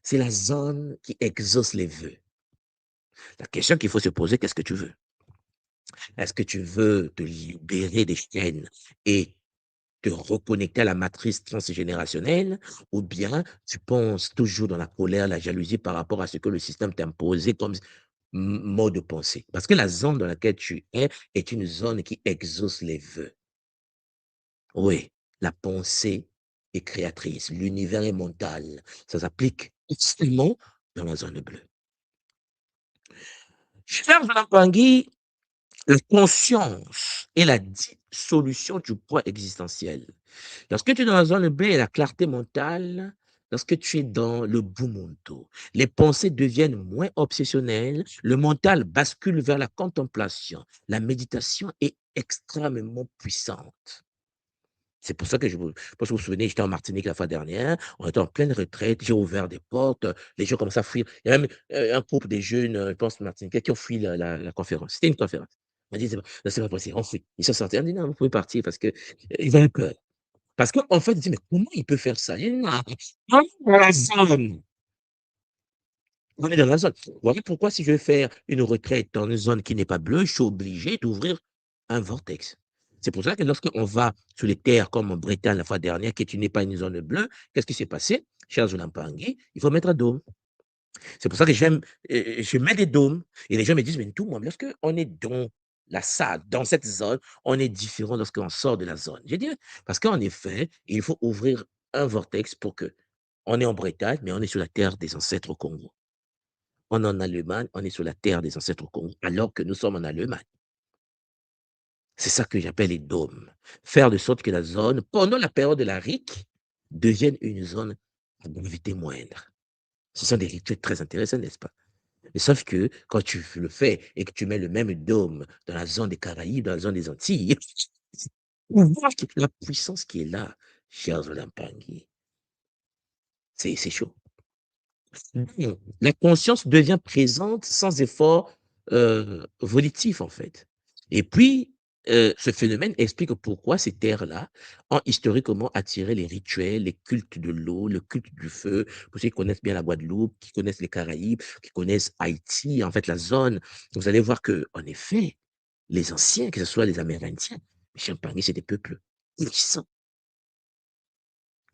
c'est la zone qui exauce les vœux. La question qu'il faut se poser, qu'est-ce que tu veux? Est-ce que tu veux te libérer des chaînes et te reconnecter à la matrice transgénérationnelle ou bien tu penses toujours dans la colère, la jalousie par rapport à ce que le système t'a imposé comme mode de pensée? Parce que la zone dans laquelle tu es est une zone qui exauce les vœux. Oui, la pensée est créatrice, l'univers est mental. Ça s'applique extrêmement dans la zone bleue. Cher Tanguy, la conscience est la dissolution du poids existentiel. Lorsque tu es dans la zone bleue et la clarté mentale, lorsque tu es dans le bumuntu, les pensées deviennent moins obsessionnelles, le mental bascule vers la contemplation. La méditation est extrêmement puissante. C'est pour ça que je vous vous souvenez, j'étais en Martinique la fois dernière, on était en pleine retraite, j'ai ouvert des portes, les gens commencent à fuir. Il y a même, un groupe de jeunes, je pense martiniquais qui ont fui la conférence. C'était une conférence. On m'a dit: «C'est pas possible, on fuit». Ils sont sortis, on dit: «Non, vous pouvez partir» parce que, ils avaient peur. Parce qu'en fait, ils disent: «Mais comment il peut faire ça?» J'ai dit: «Non, on est dans la zone, on est dans la zone». Voilà pourquoi si je veux faire une retraite dans une zone qui n'est pas bleue, je suis obligé d'ouvrir un vortex. C'est pour ça que lorsqu'on va sur les terres comme en Bretagne la fois dernière, qui n'est pas une zone bleue, qu'est-ce qui s'est passé? Cher Zoulampangui, il faut mettre un dôme. C'est pour ça que je mets des dômes et les gens me disent: «Mais tout, moi, lorsqu'on est dans la salle, dans cette zone, on est différent lorsqu'on sort de la zone». J'ai dit: «Oui, parce qu'en effet, il faut ouvrir un vortex pour que on est en Bretagne, mais on est sur la terre des ancêtres au Congo. On est en Allemagne, on est sur la terre des ancêtres au Congo, alors que nous sommes en Allemagne». C'est ça que j'appelle les dômes. Faire de sorte que la zone, pendant la période de la RIC, devienne une zone à gravité moindre. Ce sont des rituels très intéressants, n'est-ce pas? Mais sauf que quand tu le fais et que tu mets le même dôme dans la zone des Caraïbes, dans la zone des Antilles, on voit la puissance qui est là, cher Zolampangui. C'est chaud. Mmh. La conscience devient présente sans effort, volitif, en fait. Et puis, ce phénomène explique pourquoi ces terres-là ont historiquement attiré les rituels, les cultes de l'eau, le culte du feu. Pour ceux qui connaissent bien la Guadeloupe, qui connaissent les Caraïbes, qui connaissent Haïti, en fait, la zone, vous allez voir que, en effet, les anciens, que ce soit les Amérindiens, les Champagners, c'est des peuples puissants.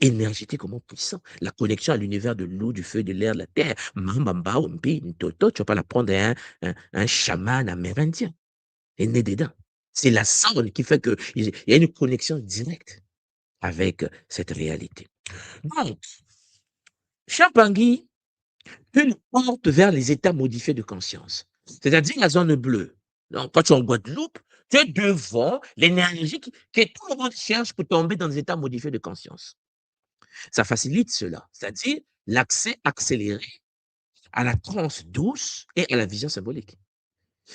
Énergétiquement puissant. La connexion à l'univers de l'eau, du feu, de l'air, de la terre. Mambamba, Wumpi, Ntoto, tu vas pas la prendre à un chaman amérindien. Il est né dedans. C'est la sonde qui fait qu'il y a une connexion directe avec cette réalité. Donc, Champangui, une porte vers les états modifiés de conscience. C'est-à-dire la zone bleue. Donc, quand tu es en Guadeloupe, tu es devant l'énergie que tout le monde cherche pour tomber dans des états modifiés de conscience. Ça facilite cela, c'est-à-dire l'accès accéléré à la transe douce et à la vision symbolique.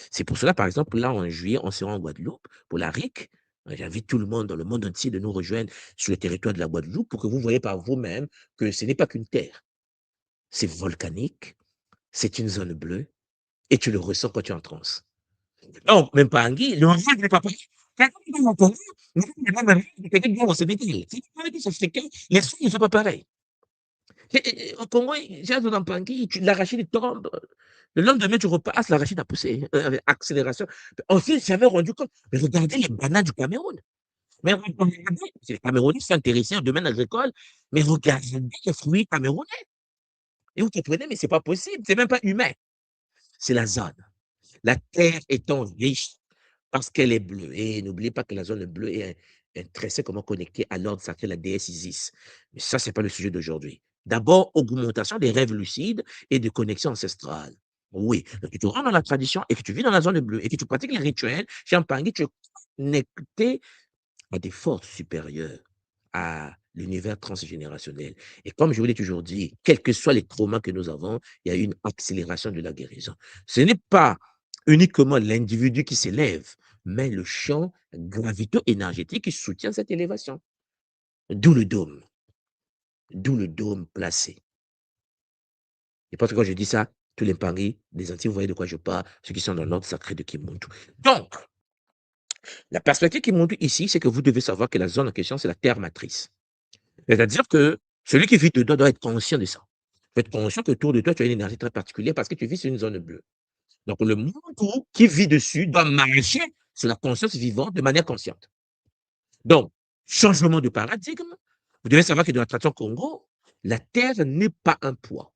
C'est pour cela, par exemple, là, en juillet, on sera en Guadeloupe pour la RIC. J'invite tout le monde dans le monde entier de nous rejoindre sur le territoire de la Guadeloupe pour que vous voyez par vous-même que ce n'est pas qu'une terre. C'est volcanique, c'est une zone bleue et tu le ressens quand tu es en transe. Non, même pas Anguille, le rêve n'est pas pareil. Quelqu'un qui vient entendre, le même rêve que quelqu'un qui vient au Sénégal. C'est pas pareil, ça fait que les sons ne sont pas pareils. Au Congo, j'ai un Pangui, l'arachide tombe. Le lendemain, tu repasses, l'arachide a poussé avec accélération. Ensuite, j'avais rendu compte, mais regardez les bananes du Cameroun. Mais regardez, c'est les Camerounais qui sont intéressés au domaine agricole, mais regardez les fruits camerounais. Et vous comprenez, mais c'est pas possible, c'est même pas humain. C'est la zone. La terre étant riche parce qu'elle est bleue. Et n'oubliez pas que la zone bleue est intrinsèquement connectée à l'ordre sacré, la déesse Isis. Mais ça, c'est pas le sujet d'aujourd'hui. D'abord, augmentation des rêves lucides et de connexion ancestrale. Oui, donc tu rentres dans la tradition et que tu vis dans la zone bleue et que tu pratiques les rituels, Champangui, tu es connecté à des forces supérieures, à l'univers transgénérationnel. Et comme je vous l'ai toujours dit, quels que soient les traumas que nous avons, il y a une accélération de la guérison. Ce n'est pas uniquement l'individu qui s'élève, mais le champ gravito-énergétique qui soutient cette élévation. D'où le dôme placé. Et parce que quand je dis ça, tous les paris des Antilles, vous voyez de quoi je parle, ceux qui sont dans l'ordre sacré de Kimuntu. Donc, la perspective Kimuntu ici, c'est que vous devez savoir que la zone en question, c'est la terre matrice. C'est-à-dire que celui qui vit dedans doit être conscient de ça. Il faut être conscient que autour de toi, tu as une énergie très particulière parce que tu vis sur une zone bleue. Donc, le monde qui vit dessus doit marcher sur la conscience vivante de manière consciente. Donc, Changement de paradigme. Vous devez savoir que dans la tradition Congo, la terre n'est pas un poids.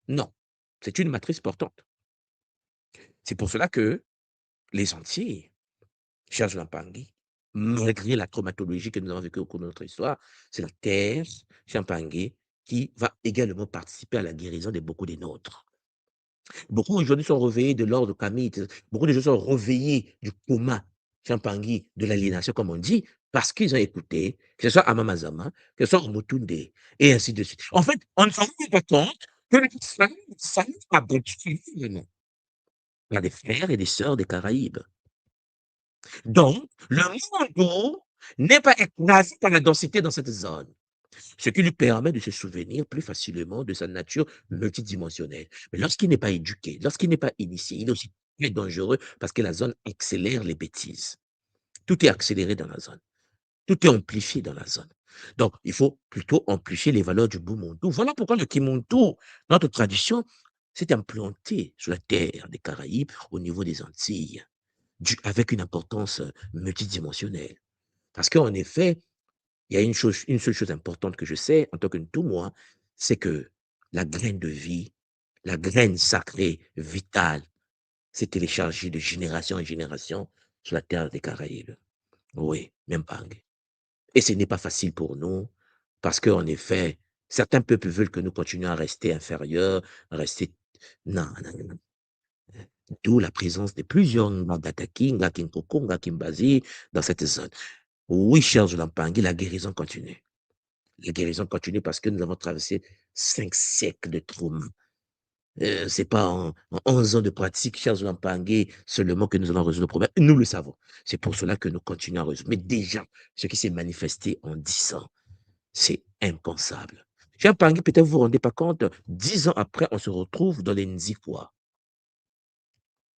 Non, c'est une matrice portante. C'est pour cela que les Antilles, Charles Champangui, malgré la traumatologie que nous avons vécue au cours de notre histoire, c'est la terre Champangui qui va également participer à la guérison de beaucoup des nôtres. Beaucoup aujourd'hui sont réveillés de l'ordre kamite. Beaucoup de gens sont réveillés du coma Champangui, de l'aliénation, comme on dit, parce qu'ils ont écouté, que ce soit Amamazama, que ce soit Mutunde, et ainsi de suite. En fait, on ne s'en rend pas compte que le salut a battu vraiment. Il y a des frères et des sœurs des Caraïbes. Donc, le monde n'est pas écrasé par la densité dans cette zone, ce qui lui permet de se souvenir plus facilement de sa nature multidimensionnelle. Mais lorsqu'il n'est pas éduqué, lorsqu'il n'est pas initié, il est aussi très dangereux parce que la zone accélère les bêtises. Tout est accéléré dans la zone. Tout est amplifié dans la zone. Donc, il faut plutôt amplifier les valeurs du Bumuntu. Voilà pourquoi le Kimuntu, notre tradition, s'est implantée sur la terre des Caraïbes au niveau des Antilles, avec une importance multidimensionnelle. Parce qu'en effet, il y a une seule chose importante que je sais en tant que tout moi, c'est que la graine de vie, la graine sacrée, vitale, s'est téléchargée de génération en génération sur la terre des Caraïbes. Oui, même pas. Et ce n'est pas facile pour nous, parce qu'en effet, certains peuples veulent que nous continuions à rester inférieurs, à rester. Non, non, non, non. D'où la présence de plusieurs Ngataki, Ngakinkoko, Ngakimbazi dans cette zone. Oui, cher Zulampangui, la guérison continue. La guérison continue parce que nous avons traversé 5 siècles de trauma. C'est pas en 11 ans de pratique, cher Zulampangui, seulement que nous allons résoudre le problème. Nous le savons. C'est pour cela que nous continuons à résoudre. Mais déjà, ce qui s'est manifesté en 10 ans, c'est impensable. Cher Pangui, peut-être vous vous rendez pas compte, 10 ans après, on se retrouve dans les Nzikwa.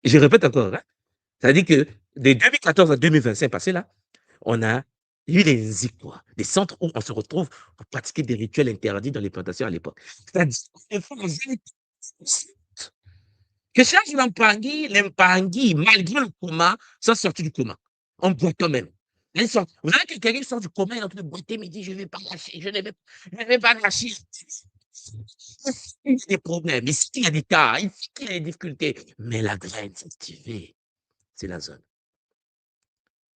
Je répète encore, hein, c'est-à-dire que de 2014 à 2025 passé là, on a eu les Nzikwa, des centres où on se retrouve pour pratiquer des rituels interdits dans les plantations à l'époque. C'est-à-dire que cherche l'Mpangui, malgré le coma, sont sortis du coma. On boit quand même. Vous avez quelqu'un qui sort du coma, il est en train de boiter, mais il dit, je ne vais pas lâcher, je ne vais pas lâcher. Il y a des problèmes, ici il y a des cas, ici il y a des difficultés. Mais la graine s'est activée, c'est la zone.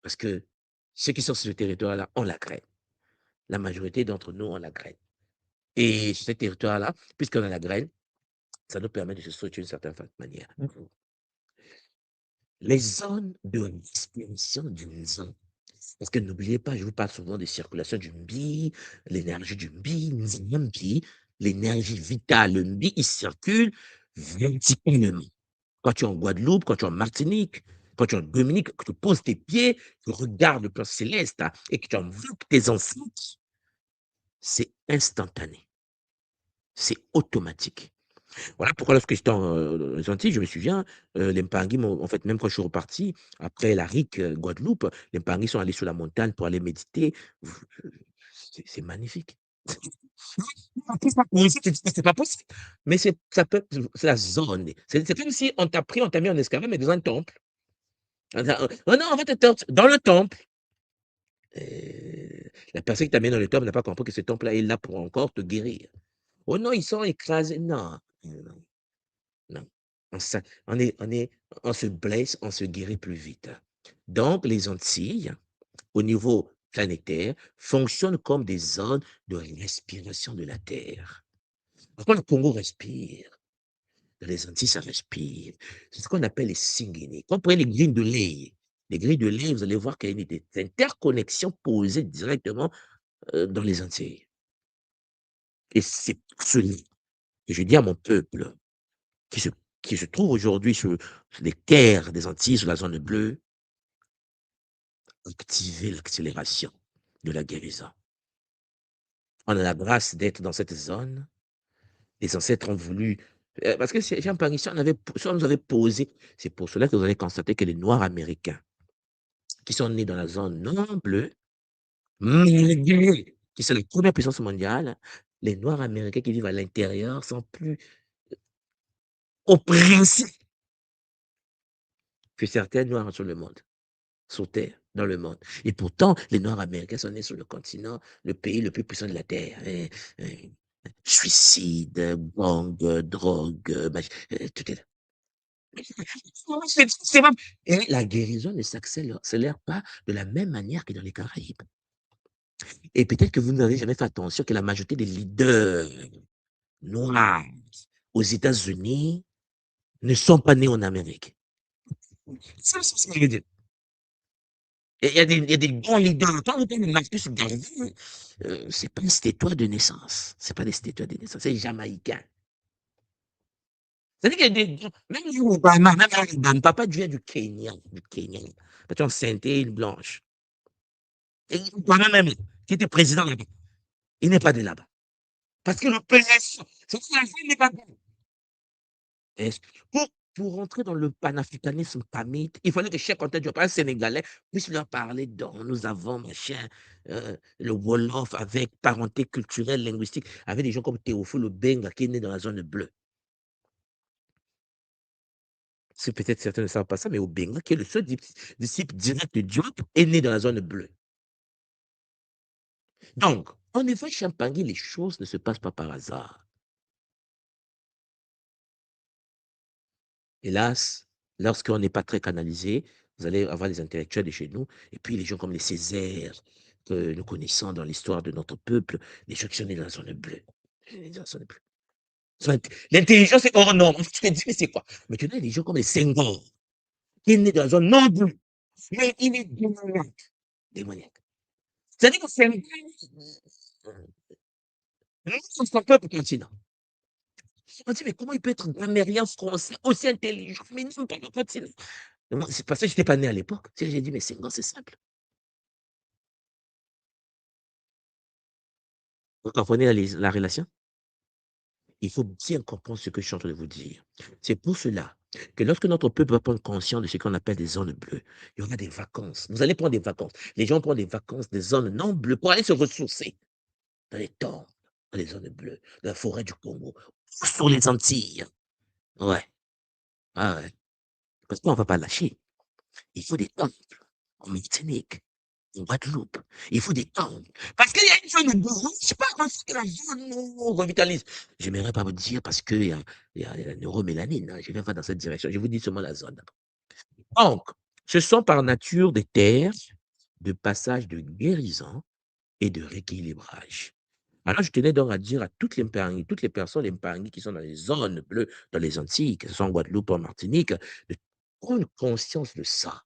Parce que ceux qui sont sur ce territoire-là ont la graine. La majorité d'entre nous ont la graine. Et sur ce territoire-là, puisqu'on a la graine, ça nous permet de se structurer d'une certaine manière. Les zones de respiration d'une zone. Parce que n'oubliez pas, je vous parle souvent de circulation du mbi, l'énergie du mbi, l'énergie vitale. Le mbi, il circule verticalement. Quand tu es en Guadeloupe, quand tu es en Martinique, quand tu es en Dominique, que tu poses tes pieds, tu regardes le plan céleste et que tu enveloppes tes enceintes, c'est instantané. C'est automatique. Voilà pourquoi lorsque j'étais dans les Antilles, je me souviens, les Mpangui en fait, même quand je suis reparti, après la RIC Guadeloupe, les Mpangui sont allés sur la montagne pour aller méditer. C'est magnifique. Pour ici, tu dis que c'est pas possible. Mais ça peut, c'est la zone. C'est comme si on t'a pris, on t'a mis en esclavage, mais dans un temple. Oh non, on va dans le temple. La personne qui t'a mis dans le temple n'a pas compris que ce temple-là est là pour encore te guérir. Oh non, ils sont écrasés. Non, non, non. On se blesse, on se guérit plus vite. Donc, les Antilles, au niveau planétaire, fonctionnent comme des zones de respiration de la Terre. Quand le Congo respire, dans les Antilles, ça respire. C'est ce qu'on appelle les Singini. Quand vous prenez les grilles de lait, vous allez voir qu'il y a des interconnexions posées directement dans les Antilles. Et c'est pour cela que je dis à mon peuple qui se, qui se trouve aujourd'hui sur les terres des Antilles, sur la zone bleue, activer l'accélération de la guérison. On a la grâce d'être dans cette zone. Les ancêtres ont voulu. Parce que Jean Paris, si on nous avait posé, c'est pour cela que vous allez constater que les Noirs américains qui sont nés dans la zone non bleue, malgré que c'est la première puissance mondiale, les Noirs américains qui vivent à l'intérieur sont plus oppressés que certains Noirs sur le monde, sur Terre. dans le monde. Et pourtant, les Noirs américains sont nés sur le continent, le pays le plus puissant de la Terre. Suicide, gang, drogue, tout est là. Et la guérison ne s'accélère pas de la même manière que dans les Caraïbes. Et peut-être que vous n'avez jamais fait attention que la majorité des leaders noirs aux États-Unis ne sont pas nés en Amérique. C'est ce que je veux dire. Il y a des bons leaders. Quand vous prenez Marcus Garvey, c'est pas un stétois de naissance. C'est pas des stétois de naissance. C'est jamaïcain. C'est-à-dire qu'il y a des gens, même Obama, même Obama, papa vient du Kenya. Du Kenya. Patron Sainté, une blanche. Et Obama même, qui était président là-bas, il n'est pas de là-bas. Parce que le président, c'est que la fille n'est pas bon. Pour, pour rentrer dans le panafricanisme pamite, il fallait que Cheikh Anta Diop, un Sénégalais, puisse leur parler dont nous avons, machin, le Wolof avec parenté culturelle, linguistique, avec des gens comme Théophile Obenga qui est né dans la zone bleue. C'est peut-être certains ne savent pas ça, mais Obenga, qui est le seul disciple direct de Diop, est né dans la zone bleue. Donc, en effet, Champagny, les choses ne se passent pas par hasard. Hélas, lorsqu'on n'est pas très canalisé, vous allez avoir les intellectuels de chez nous, et puis les gens comme les Césaires, que nous connaissons dans l'histoire de notre peuple, les gens qui sont nés dans la zone bleue. Dans la zone bleue. L'intelligence est hors norme. Tu te dis, mais c'est quoi? Mais tu as des gens comme les Senghor, qui est né dans la zone non bleue, mais il est démoniaque. Démoniaque. C'est-à-dire que Senghor, nous, on son peuple continent. On dit, mais comment il peut être grammairien français aussi intelligent? Mais non, pas le continent. C'est parce que je n'étais pas né à l'époque. J'ai dit, mais Senghor, c'est simple. Vous comprenez la relation? Il faut bien comprendre ce que je suis en train de vous dire. C'est pour cela que lorsque notre peuple va prendre conscience de ce qu'on appelle des zones bleues, il y aura des vacances. Vous allez prendre des vacances. Les gens prennent des vacances des zones non bleues pour aller se ressourcer dans les temps, dans les zones bleues, dans la forêt du Congo, sur les Antilles. Ouais, ah ouais. Parce qu'on ne va pas lâcher. Il faut des temples en Martinique, en Guadeloupe. Il faut des temples. Parce qu'il y a une zone de je ne sais pas comment c'est que la zone nous revitalise. Je n'aimerais pas vous dire parce qu'il y a la neuromélanine. Hein. Je ne vais pas dans cette direction. Je vous dis seulement la zone. Donc, ce sont par nature des terres de passage de guérison et de rééquilibrage. Alors, je tenais donc à dire à toutes les personnes Mpangui qui sont dans les zones bleues, dans les Antilles, que ce soit en Guadeloupe ou en Martinique, de prendre conscience de ça.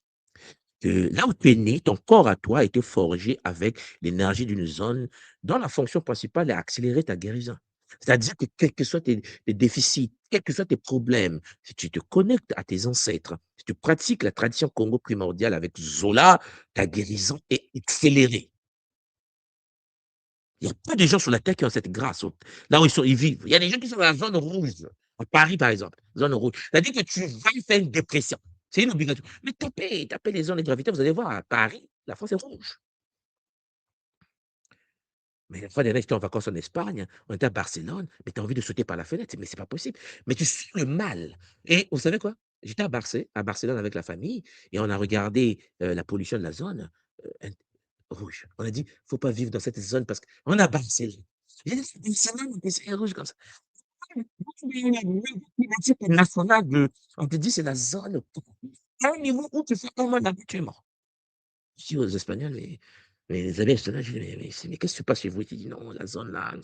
Que là où tu es né, ton corps à toi a été forgé avec l'énergie d'une zone dont la fonction principale est accélérer ta guérison. C'est-à-dire que quels que soient tes déficits, quels que soient tes problèmes, si tu te connectes à tes ancêtres, si tu pratiques la tradition Congo primordiale avec Zola, ta guérison est accélérée. Il y a peu de gens sur la terre qui ont cette grâce. Là où ils vivent. Il y a des gens qui sont dans la zone rouge. À Paris, par exemple, zone rouge. C'est-à-dire que tu vas faire une dépression. C'est une obligation. Mais tapez les zones de gravité, vous allez voir, à Paris, la France est rouge. Mais la fois dernière, j'étais en vacances en Espagne, on était à Barcelone, mais tu as envie de sauter par la fenêtre, mais c'est pas possible. Mais tu sens le mal. Et vous savez quoi? J'étais à Barcelone avec la famille et on a regardé la pollution de la zone rouge. On a dit, faut pas vivre dans cette zone parce qu'on a Barcelone. J'ai dit, Barcelone, c'est rouge comme ça. National de, on te dit, c'est la zone. À un niveau où tu fais un mois d'habituement. Je dis aux Espagnols, mais les amis espagnols, je dis, mais qu'est-ce qui se passe chez vous? Ils disent, non, la zone là,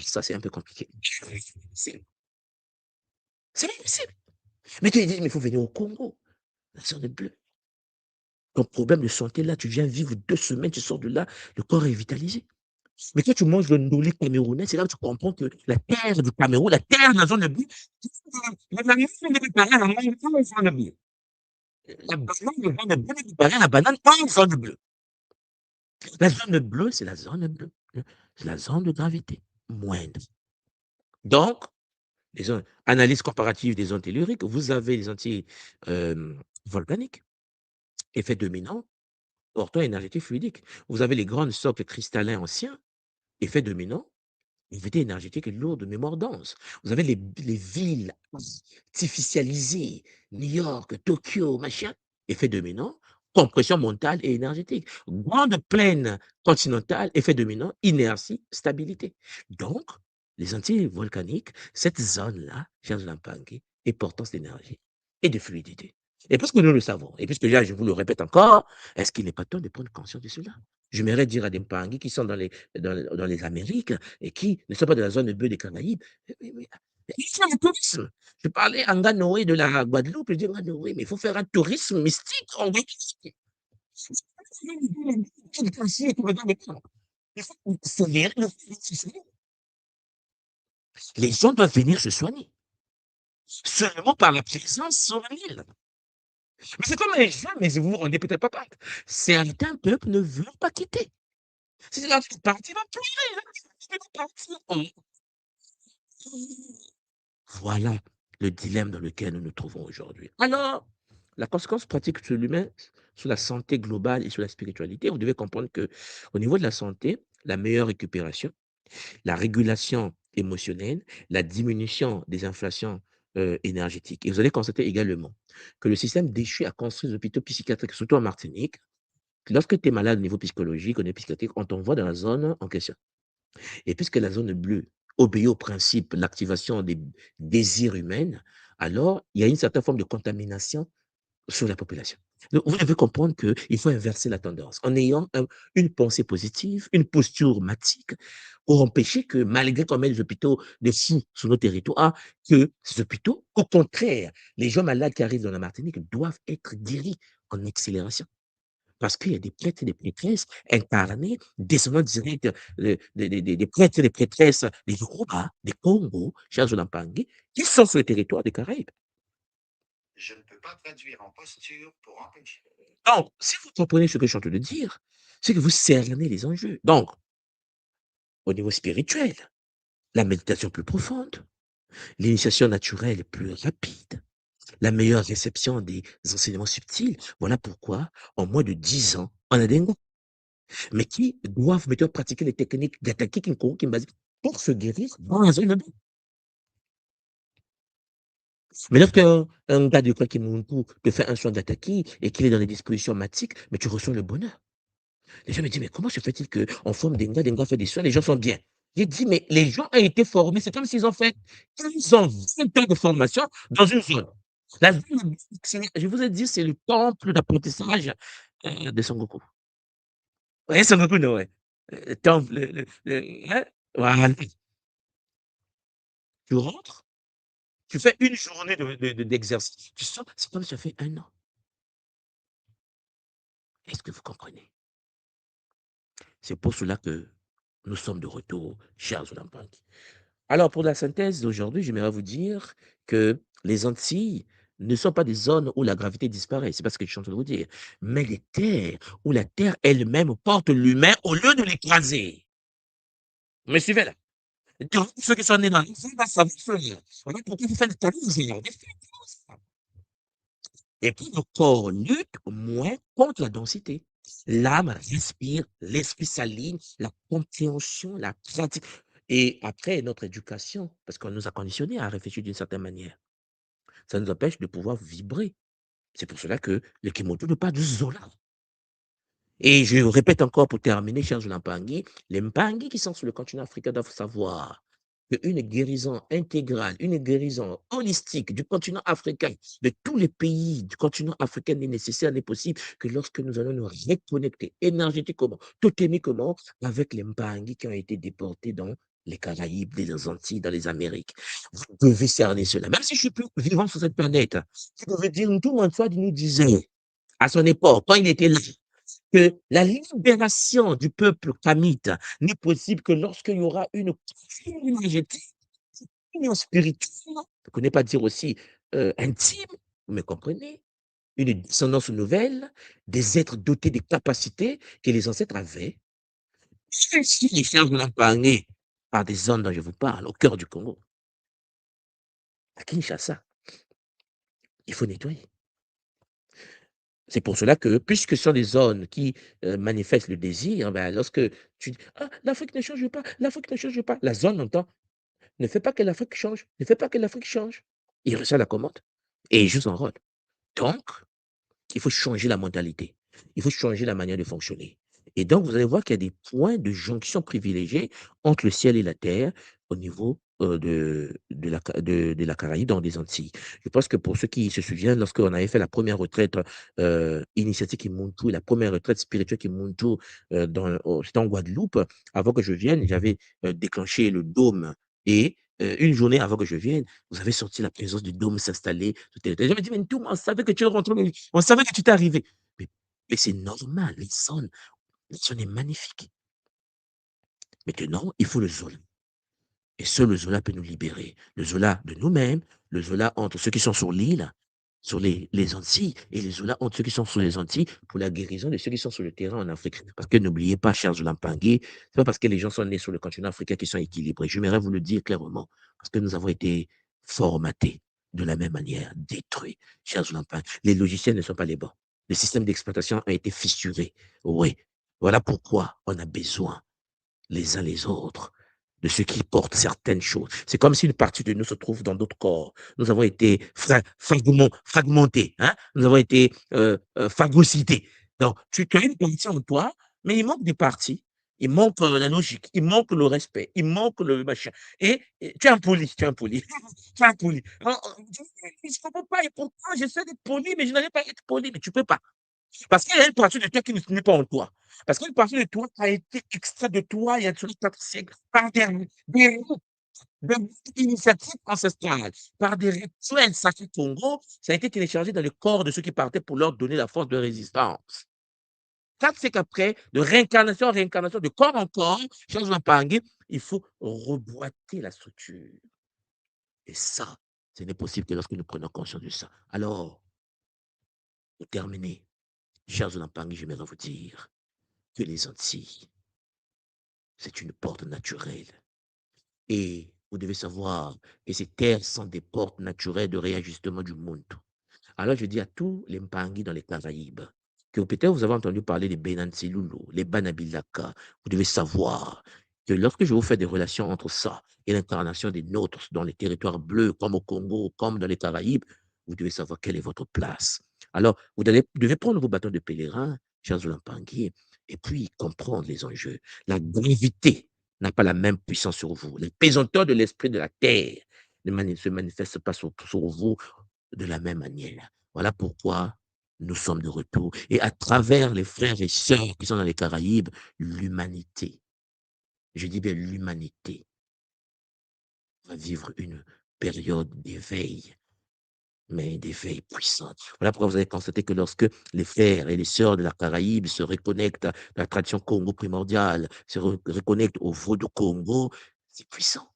ça, c'est un peu compliqué. C'est c'est impossible. Mais tu dis, mais il faut venir au Congo. La zone bleue. Ton problème de santé, là, tu viens vivre 2 semaines, tu sors de là, le corps est vitalisé. Mais quand tu manges le nolé camerounais, c'est là que tu comprends que la terre du Cameroun, la terre de la zone bleue, la banane n'est préparée à la mangue en zone bleue. La banane n'est préparée à la banane en zone bleue. La zone bleue, c'est la zone bleue. C'est la zone de gravité moindre. Donc, analyse comparative des zones telluriques, vous avez les Antilles volcaniques, effet dominant, portant énergétique fluidique. Vous avez les grands socles cristallins anciens, effet dominant, gravité énergétique lourde, mémoire dense. Vous avez les villes artificialisées, New York, Tokyo, machin, effet dominant, compression mentale et énergétique. Grande plaine continentale, effet dominant, inertie, stabilité. Donc, les Antilles volcaniques, cette zone-là, cher Lampangue, est porteuse d'énergie et de fluidité. Et puisque nous le savons, et puisque là, je vous le répète encore, est-ce qu'il n'est pas temps de prendre conscience de cela? J'aimerais dire à des Mpangui qui sont dans les Amériques et qui ne sont pas dans la zone bleue des Caraïbes, il faut le tourisme. Je parlais à Nganoé de la Guadeloupe, je dis Nganoé, mais il faut faire un tourisme mystique en Guadeloupe. Les gens doivent venir se soigner, seulement par la présence sur l'île. Mais c'est comme les gens, mais vous vous rendez peut-être pas compte. Certains peuples ne veulent pas quitter. C'est la partie va pleurer. Voilà le dilemme dans lequel nous nous trouvons aujourd'hui. Alors, la conséquence pratique sur l'humain, sur la santé globale et sur la spiritualité, vous devez comprendre que au niveau de la santé, la meilleure récupération, la régulation émotionnelle, la diminution des inflations énergétiques. Et vous allez constater également que le système déchu a construit des hôpitaux psychiatriques, surtout en Martinique. Lorsque tu es malade au niveau psychologique, au niveau psychiatrique, on t'envoie dans la zone en question. Et puisque la zone bleue obéit au principe de l'activation des désirs humains, alors il y a une certaine forme de contamination sur la population. Donc, vous devez comprendre qu'il faut inverser la tendance en ayant une pensée positive, une posture matique pour empêcher que, malgré qu'on met des hôpitaux de fous sur nos territoires, que ces hôpitaux, au contraire, les gens malades qui arrivent dans la Martinique doivent être guéris en accélération. Parce qu'il y a des prêtres et des prêtresses incarnés, descendants directs des prêtres et des prêtresses des Yoruba, des Congo, chers Olampangi, qui sont sur le territoire des Caraïbes. Je ne peux pas traduire en posture pour empêcher. Donc, si vous comprenez ce que je suis en train de dire, c'est que vous cernez les enjeux. Donc, au niveau spirituel, la méditation plus profonde, l'initiation naturelle plus rapide, la meilleure réception des enseignements subtils. Voilà pourquoi, en moins de 10 ans, on a des gens, mais qui doivent maintenant pratiquer les techniques d'attaquer Kinko, Kimbazi, pour se guérir dans la zone bleue. Mais lorsqu'un gars de Kwakimunku te fait un soin d'attaquer et qu'il est dans les dispositions matiques, mais tu ressens le bonheur. Les gens me disent, mais comment se fait-il qu'on forme des gars fait des soins, les gens sont bien? J'ai dit, mais les gens ont été formés, c'est comme s'ils ont fait 15 ans, 20 ans de formation dans une zone. La zone, je vous ai dit, c'est le temple d'apprentissage de Son Goku. Oui, Son Goku, non, ouais. Le temple, hein, voilà. Tu rentres, tu fais une journée d'exercice, tu sors, c'est comme si tu as fait un an. Est-ce que vous comprenez? C'est pour cela que nous sommes de retour, chers Olympiques. Alors, pour la synthèse d'aujourd'hui, j'aimerais vous dire que les Antilles ne sont pas des zones où la gravité disparaît, c'est pas ce que je suis en train de vous dire, mais des terres où la terre elle-même porte l'humain au lieu de l'écraser. Vous me suivez là? Donc, ceux qui sont nés dans les îles, ça vous fait. Voilà pourquoi vous faites des talons, et puis le corps lutte moins contre la densité. L'âme respire, l'esprit s'aligne, la compréhension, la pratique. Et après, notre éducation, parce qu'on nous a conditionnés à réfléchir d'une certaine manière, ça nous empêche de pouvoir vibrer. C'est pour cela que le Kimoto ne parle de Zola. Et je répète encore pour terminer, chers Mpangui, les Mpangui qui sont sur le continent africain doivent savoir qu'une guérison intégrale, une guérison holistique du continent africain, de tous les pays du continent africain n'est nécessaire, n'est possible que lorsque nous allons nous reconnecter énergétiquement, totémiquement avec les Mpangui qui ont été déportés dans les Caraïbes, les Antilles, dans les Amériques. Vous devez cerner cela. Même si je suis plus vivant sur cette planète, vous devez dire, tout le monde nous disait, à son époque, quand il était là, que la libération du peuple kamite n'est possible que lorsqu'il y aura une union énergétique, une union spirituelle, je ne connais pas dire aussi intime, vous me comprenez? Une descendance nouvelle, des êtres dotés des capacités que les ancêtres avaient. Si les frères de l'Empangé, par des zones dont je vous parle, au cœur du Congo, à Kinshasa, il faut nettoyer. C'est pour cela que, puisque ce sont des zones qui manifestent le désir, ben, lorsque tu dis, ah, l'Afrique ne change pas, l'Afrique ne change pas, la zone entend, ne fait pas que l'Afrique change, ne fait pas que l'Afrique change. Il reçoit la commande et il joue son rôle. Donc, il faut changer la mentalité. Il faut changer la manière de fonctionner. Et donc, vous allez voir qu'il y a des points de jonction privilégiés entre le ciel et la terre au niveau de la Caraïbe, dans des Antilles. Je pense que pour ceux qui se souviennent, lorsqu'on avait fait la première retraite initiatique Kimuntu, la première retraite spirituelle Kimuntu, c'était en Guadeloupe, avant que je vienne, j'avais déclenché le dôme. Et une journée avant que je vienne, vous avez senti la présence du dôme s'installer. J'avais dit, mais tout, on savait que tu es rentré, on savait que tu t'es arrivé. Mais, mais c'est normal, le son est magnifique. Maintenant, il faut le Zola. Et seul le Zola peut nous libérer. Le Zola de nous-mêmes, le Zola entre ceux qui sont sur l'île, sur les Antilles, et le Zola entre ceux qui sont sur les Antilles pour la guérison de ceux qui sont sur le terrain en Afrique. Parce que n'oubliez pas, chers Zolampangé, c'est pas parce que les gens sont nés sur le continent africain qu'ils sont équilibrés. J'aimerais vous le dire clairement, parce que nous avons été formatés de la même manière, détruits. Chers Zolampangé, les logiciels ne sont pas les bons. Le système d'exploitation a été fissuré. Oui. Voilà pourquoi on a besoin les uns les autres, de ceux qui portent certaines choses. C'est comme si une partie de nous se trouve dans d'autres corps. Nous avons été fragmentés, hein? Nous avons été phagocytés. Donc, tu as une partie en toi, mais il manque des parties. Il manque la logique, il manque le respect, il manque le machin. Et tu es impoli, tu es impoli. Tu es impoli. Je ne comprends pas, et pourquoi j'essaie d'être poli, mais je n'arrive pas à être poli, mais tu ne peux pas. Parce qu'il y a une partie de toi qui n'est pas en toi. Parce qu'une partie de toi a été extraite de toi il y a toujours 4 siècles par des de initiatives ancestrales, par des rituels sacrés Congo. Ça a été téléchargé dans le corps de ceux qui partaient pour leur donner la force de résistance. 4 siècles après, de réincarnation en réincarnation, de corps en corps, changement par il faut reboîter la structure. Et ça, ce n'est possible que lorsque nous prenons conscience de ça. Alors, pour terminer, chers Olampangui, j'aimerais vous dire que les Antilles, c'est une porte naturelle. Et vous devez savoir que ces terres sont des portes naturelles de réajustement du monde. Alors, je dis à tous les Mpangi dans les Caraïbes, que peut-être vous avez entendu parler des Benansilulu, les Banabilaka. Vous devez savoir que lorsque je vous fais des relations entre ça et l'incarnation des nôtres dans les territoires bleus, comme au Congo, comme dans les Caraïbes, vous devez savoir quelle est votre place. Alors, devez prendre vos bâtons de pèlerin, chers Olampangui, et puis comprendre les enjeux. La gravité n'a pas la même puissance sur vous. Les pesanteurs de l'esprit de la terre ne se manifestent pas sur vous de la même manière. Voilà pourquoi nous sommes de retour. Et à travers les frères et sœurs qui sont dans les Caraïbes, l'humanité, je dis bien l'humanité, va vivre une période d'éveil, mais d'éveil puissante. Voilà pourquoi vous avez constaté que lorsque les frères et les sœurs de la Caraïbe se reconnectent à la tradition Congo primordiale, se reconnectent au Vaudou Congo, c'est puissant.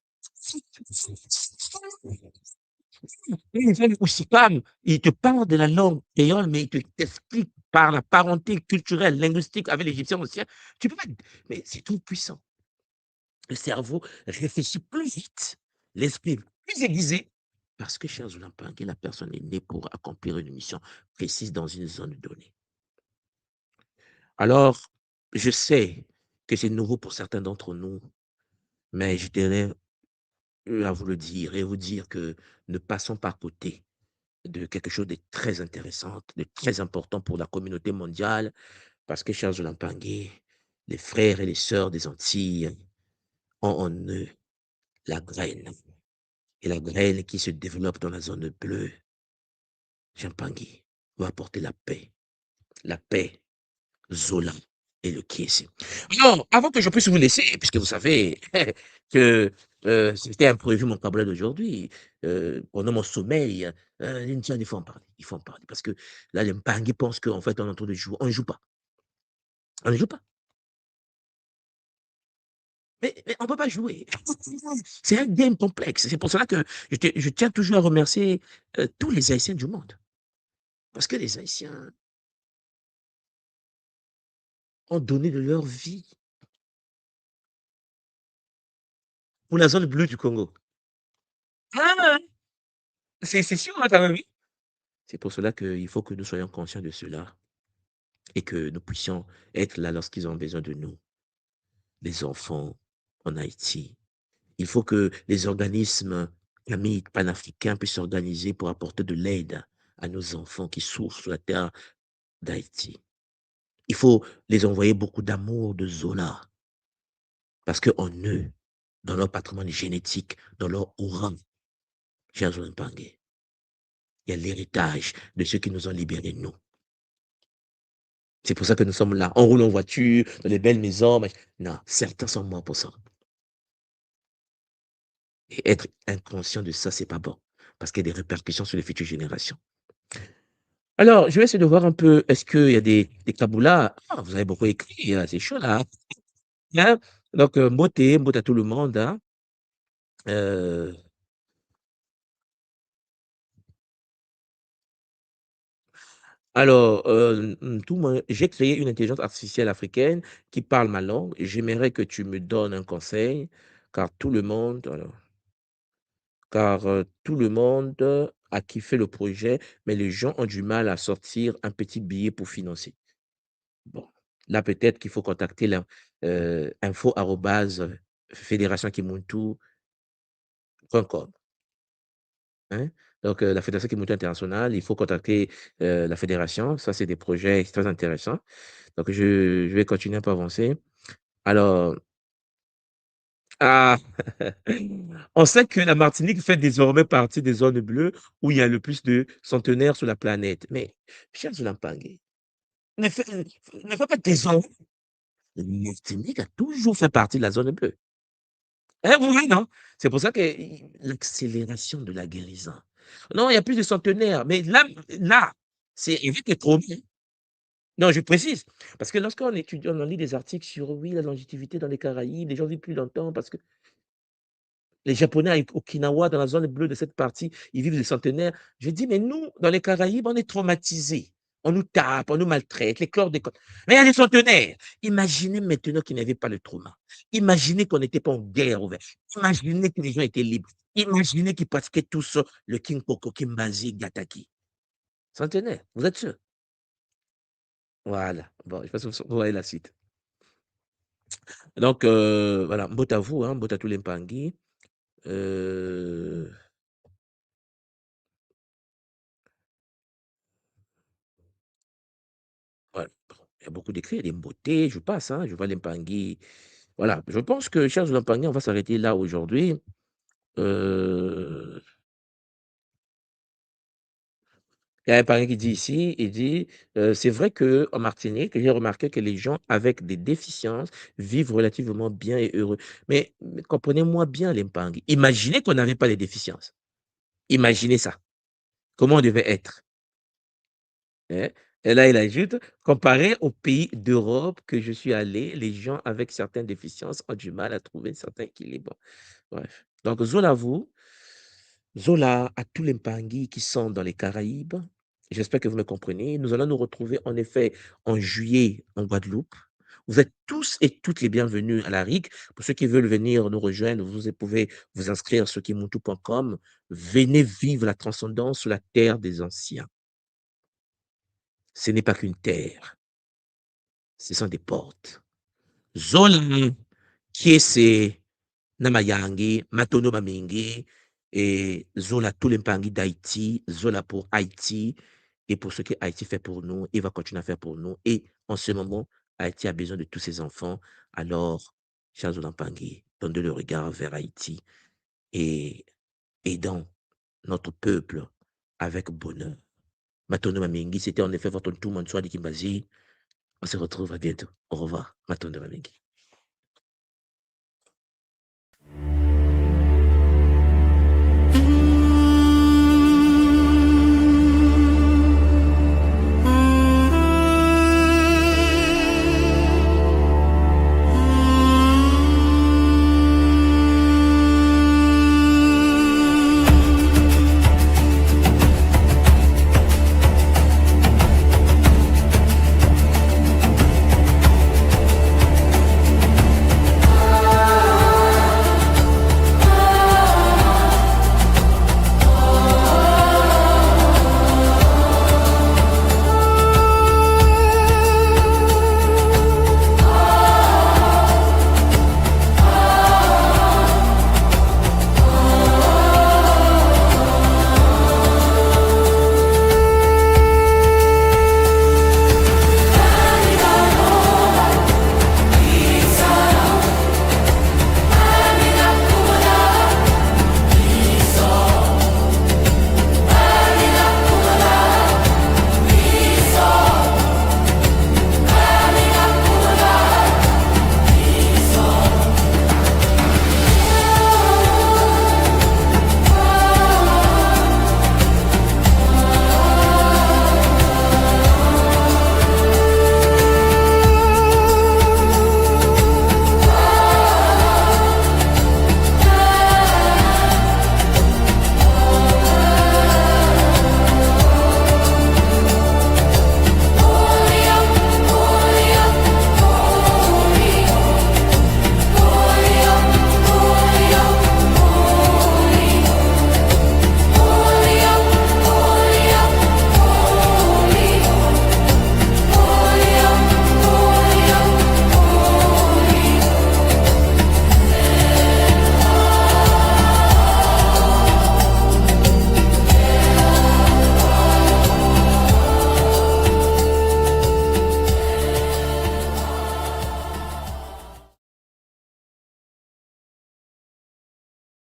Les jeunes Oussipam, ils te parlent de la langue créole, mais t'expliquent par la parenté culturelle, linguistique avec l'Égyptien ancien. Tu peux pas, mais c'est tout puissant. Le cerveau réfléchit plus vite, l'esprit plus aiguisé, parce que, chers Olampingues, la personne est née pour accomplir une mission précise dans une zone donnée. Alors, je sais que c'est nouveau pour certains d'entre nous, mais je tenais à vous le dire et vous dire que ne passons pas à côté de quelque chose de très intéressant, de très important pour la communauté mondiale, parce que, chers Olampangais, les frères et les sœurs des Antilles ont en eux la graine. Et la graine qui se développe dans la zone bleue, Champangui, va apporter la paix, Zola et le Kiesi. Alors, avant que je puisse vous laisser, puisque vous savez que c'était imprévu mon câble d'aujourd'hui, pendant mon sommeil, il faut en parler, il faut en parler. Parce que là, les Mpangui pensent qu'en fait, on est en train de jouer. On ne joue pas. On ne joue pas. Mais on ne peut pas jouer. C'est un game complexe. C'est pour cela que je tiens toujours à remercier tous les Haïtiens du monde. Parce que les Haïtiens ont donné de leur vie pour la zone bleue du Congo. Ah, c'est sûr, hein, quand même, oui. C'est pour cela qu'il faut que nous soyons conscients de cela et que nous puissions être là lorsqu'ils ont besoin de nous, les enfants en Haïti. Il faut que les organismes amis panafricains puissent s'organiser pour apporter de l'aide à nos enfants qui souffrent sur la terre d'Haïti. Il faut les envoyer beaucoup d'amour de Zola parce qu'en eux, dans leur patrimoine génétique, dans leur aura, chers Mpangue, il y a l'héritage de ceux qui nous ont libérés, nous. C'est pour ça que nous sommes là. On roule en voiture, dans les belles maisons. Non, certains sont morts pour ça. Et être inconscient de ça, c'est pas bon. Parce qu'il y a des répercussions sur les futures générations. Alors, je vais essayer de voir un peu, est-ce qu'il y a des kaboulas? Ah, vous avez beaucoup écrit, c'est chaud là. Hein? Donc, mbote à tout le monde. Hein? Euh, alors, j'ai créé une intelligence artificielle africaine qui parle ma langue. J'aimerais que tu me donnes un conseil, car tout le monde, tout le monde a kiffé le projet, mais les gens ont du mal à sortir un petit billet pour financer. Bon, là, peut-être qu'il faut contacter la info@fédérationkimuntu.com, hein. Donc, la Fédération Kimuntu Internationale, il faut contacter, la fédération. Ça, c'est des projets très intéressants. Donc je vais continuer un peu avancer. Alors, ah! On sait que la Martinique fait désormais partie des zones bleues où il y a le plus de centenaires sur la planète. Mais, cher Zulampangé, ne fais ne fais pas désormais. La Martinique a toujours fait partie de la zone bleue. Hein, vous voyez, non? C'est pour ça que l'accélération de la guérison. Non, il y a plus de centenaires, mais là, c'est évite les traumas. Non, je précise, parce que lorsqu'on étudie, on lit des articles sur, oui, la longévité dans les Caraïbes, les gens vivent plus longtemps parce que les Japonais à Okinawa, dans la zone bleue de cette partie, ils vivent des centenaires. Je dis, mais nous, dans les Caraïbes, on est traumatisés. On nous tape, on nous maltraite, les chlordécone. Mais il y a des centenaires. Imaginez maintenant qu'il n'y avait pas le trauma. Imaginez qu'on n'était pas en guerre ouverte. Imaginez que les gens étaient libres. Imaginez qu'ils pratiquaient tous le King Koko, Kimbazi, Gataki. Centenaire, vous êtes sûr? Voilà. Bon, je pense que vous voyez la suite. Donc, voilà, mbot à vous, hein, mbot à tous les Mpangui. Euh, voilà. Bon, il y a beaucoup d'écrits, il y a des beautés, je passe, hein, je vois les Mpangui. Voilà, je pense que, chers Mpangui, on va s'arrêter là aujourd'hui. Euh, il y a un Mpangui qui dit ici, il dit, c'est vrai qu'en Martinique, j'ai remarqué que les gens avec des déficiences vivent relativement bien et heureux. Mais comprenez-moi bien, les Mpangui. Imaginez qu'on n'avait pas les déficiences. Imaginez ça. Comment on devait être? Hein. Et là, il ajoute, comparé aux pays d'Europe que je suis allé, les gens avec certaines déficiences ont du mal à trouver un certain équilibre. Bref. Donc, Zola, vous, Zola, à tous les Mpangui qui sont dans les Caraïbes, j'espère que vous me comprenez. Nous allons nous retrouver en effet en juillet en Guadeloupe. Vous êtes tous et toutes les bienvenus à la RIC. Pour ceux qui veulent venir nous rejoindre, vous pouvez vous inscrire sur kimuntu.com. Venez vivre la transcendance sur la terre des anciens. Ce n'est pas qu'une terre. Ce sont des portes. Zola, Kiese, Namayangi, Matono Mamingi, et Zola tous les Mpangi d'Haïti, Zola pour Haïti, et pour ce que Haïti fait pour nous, et va continuer à faire pour nous. Et en ce moment, Haïti a besoin de tous ses enfants. Alors, chers Zola Mpangi, tendez le regard vers Haïti et aidons notre peuple avec bonheur. Matono Mamingi, c'était en effet votre tout Mansoua de Kimbazi. On se retrouve à bientôt. Au revoir. Maton de Raming.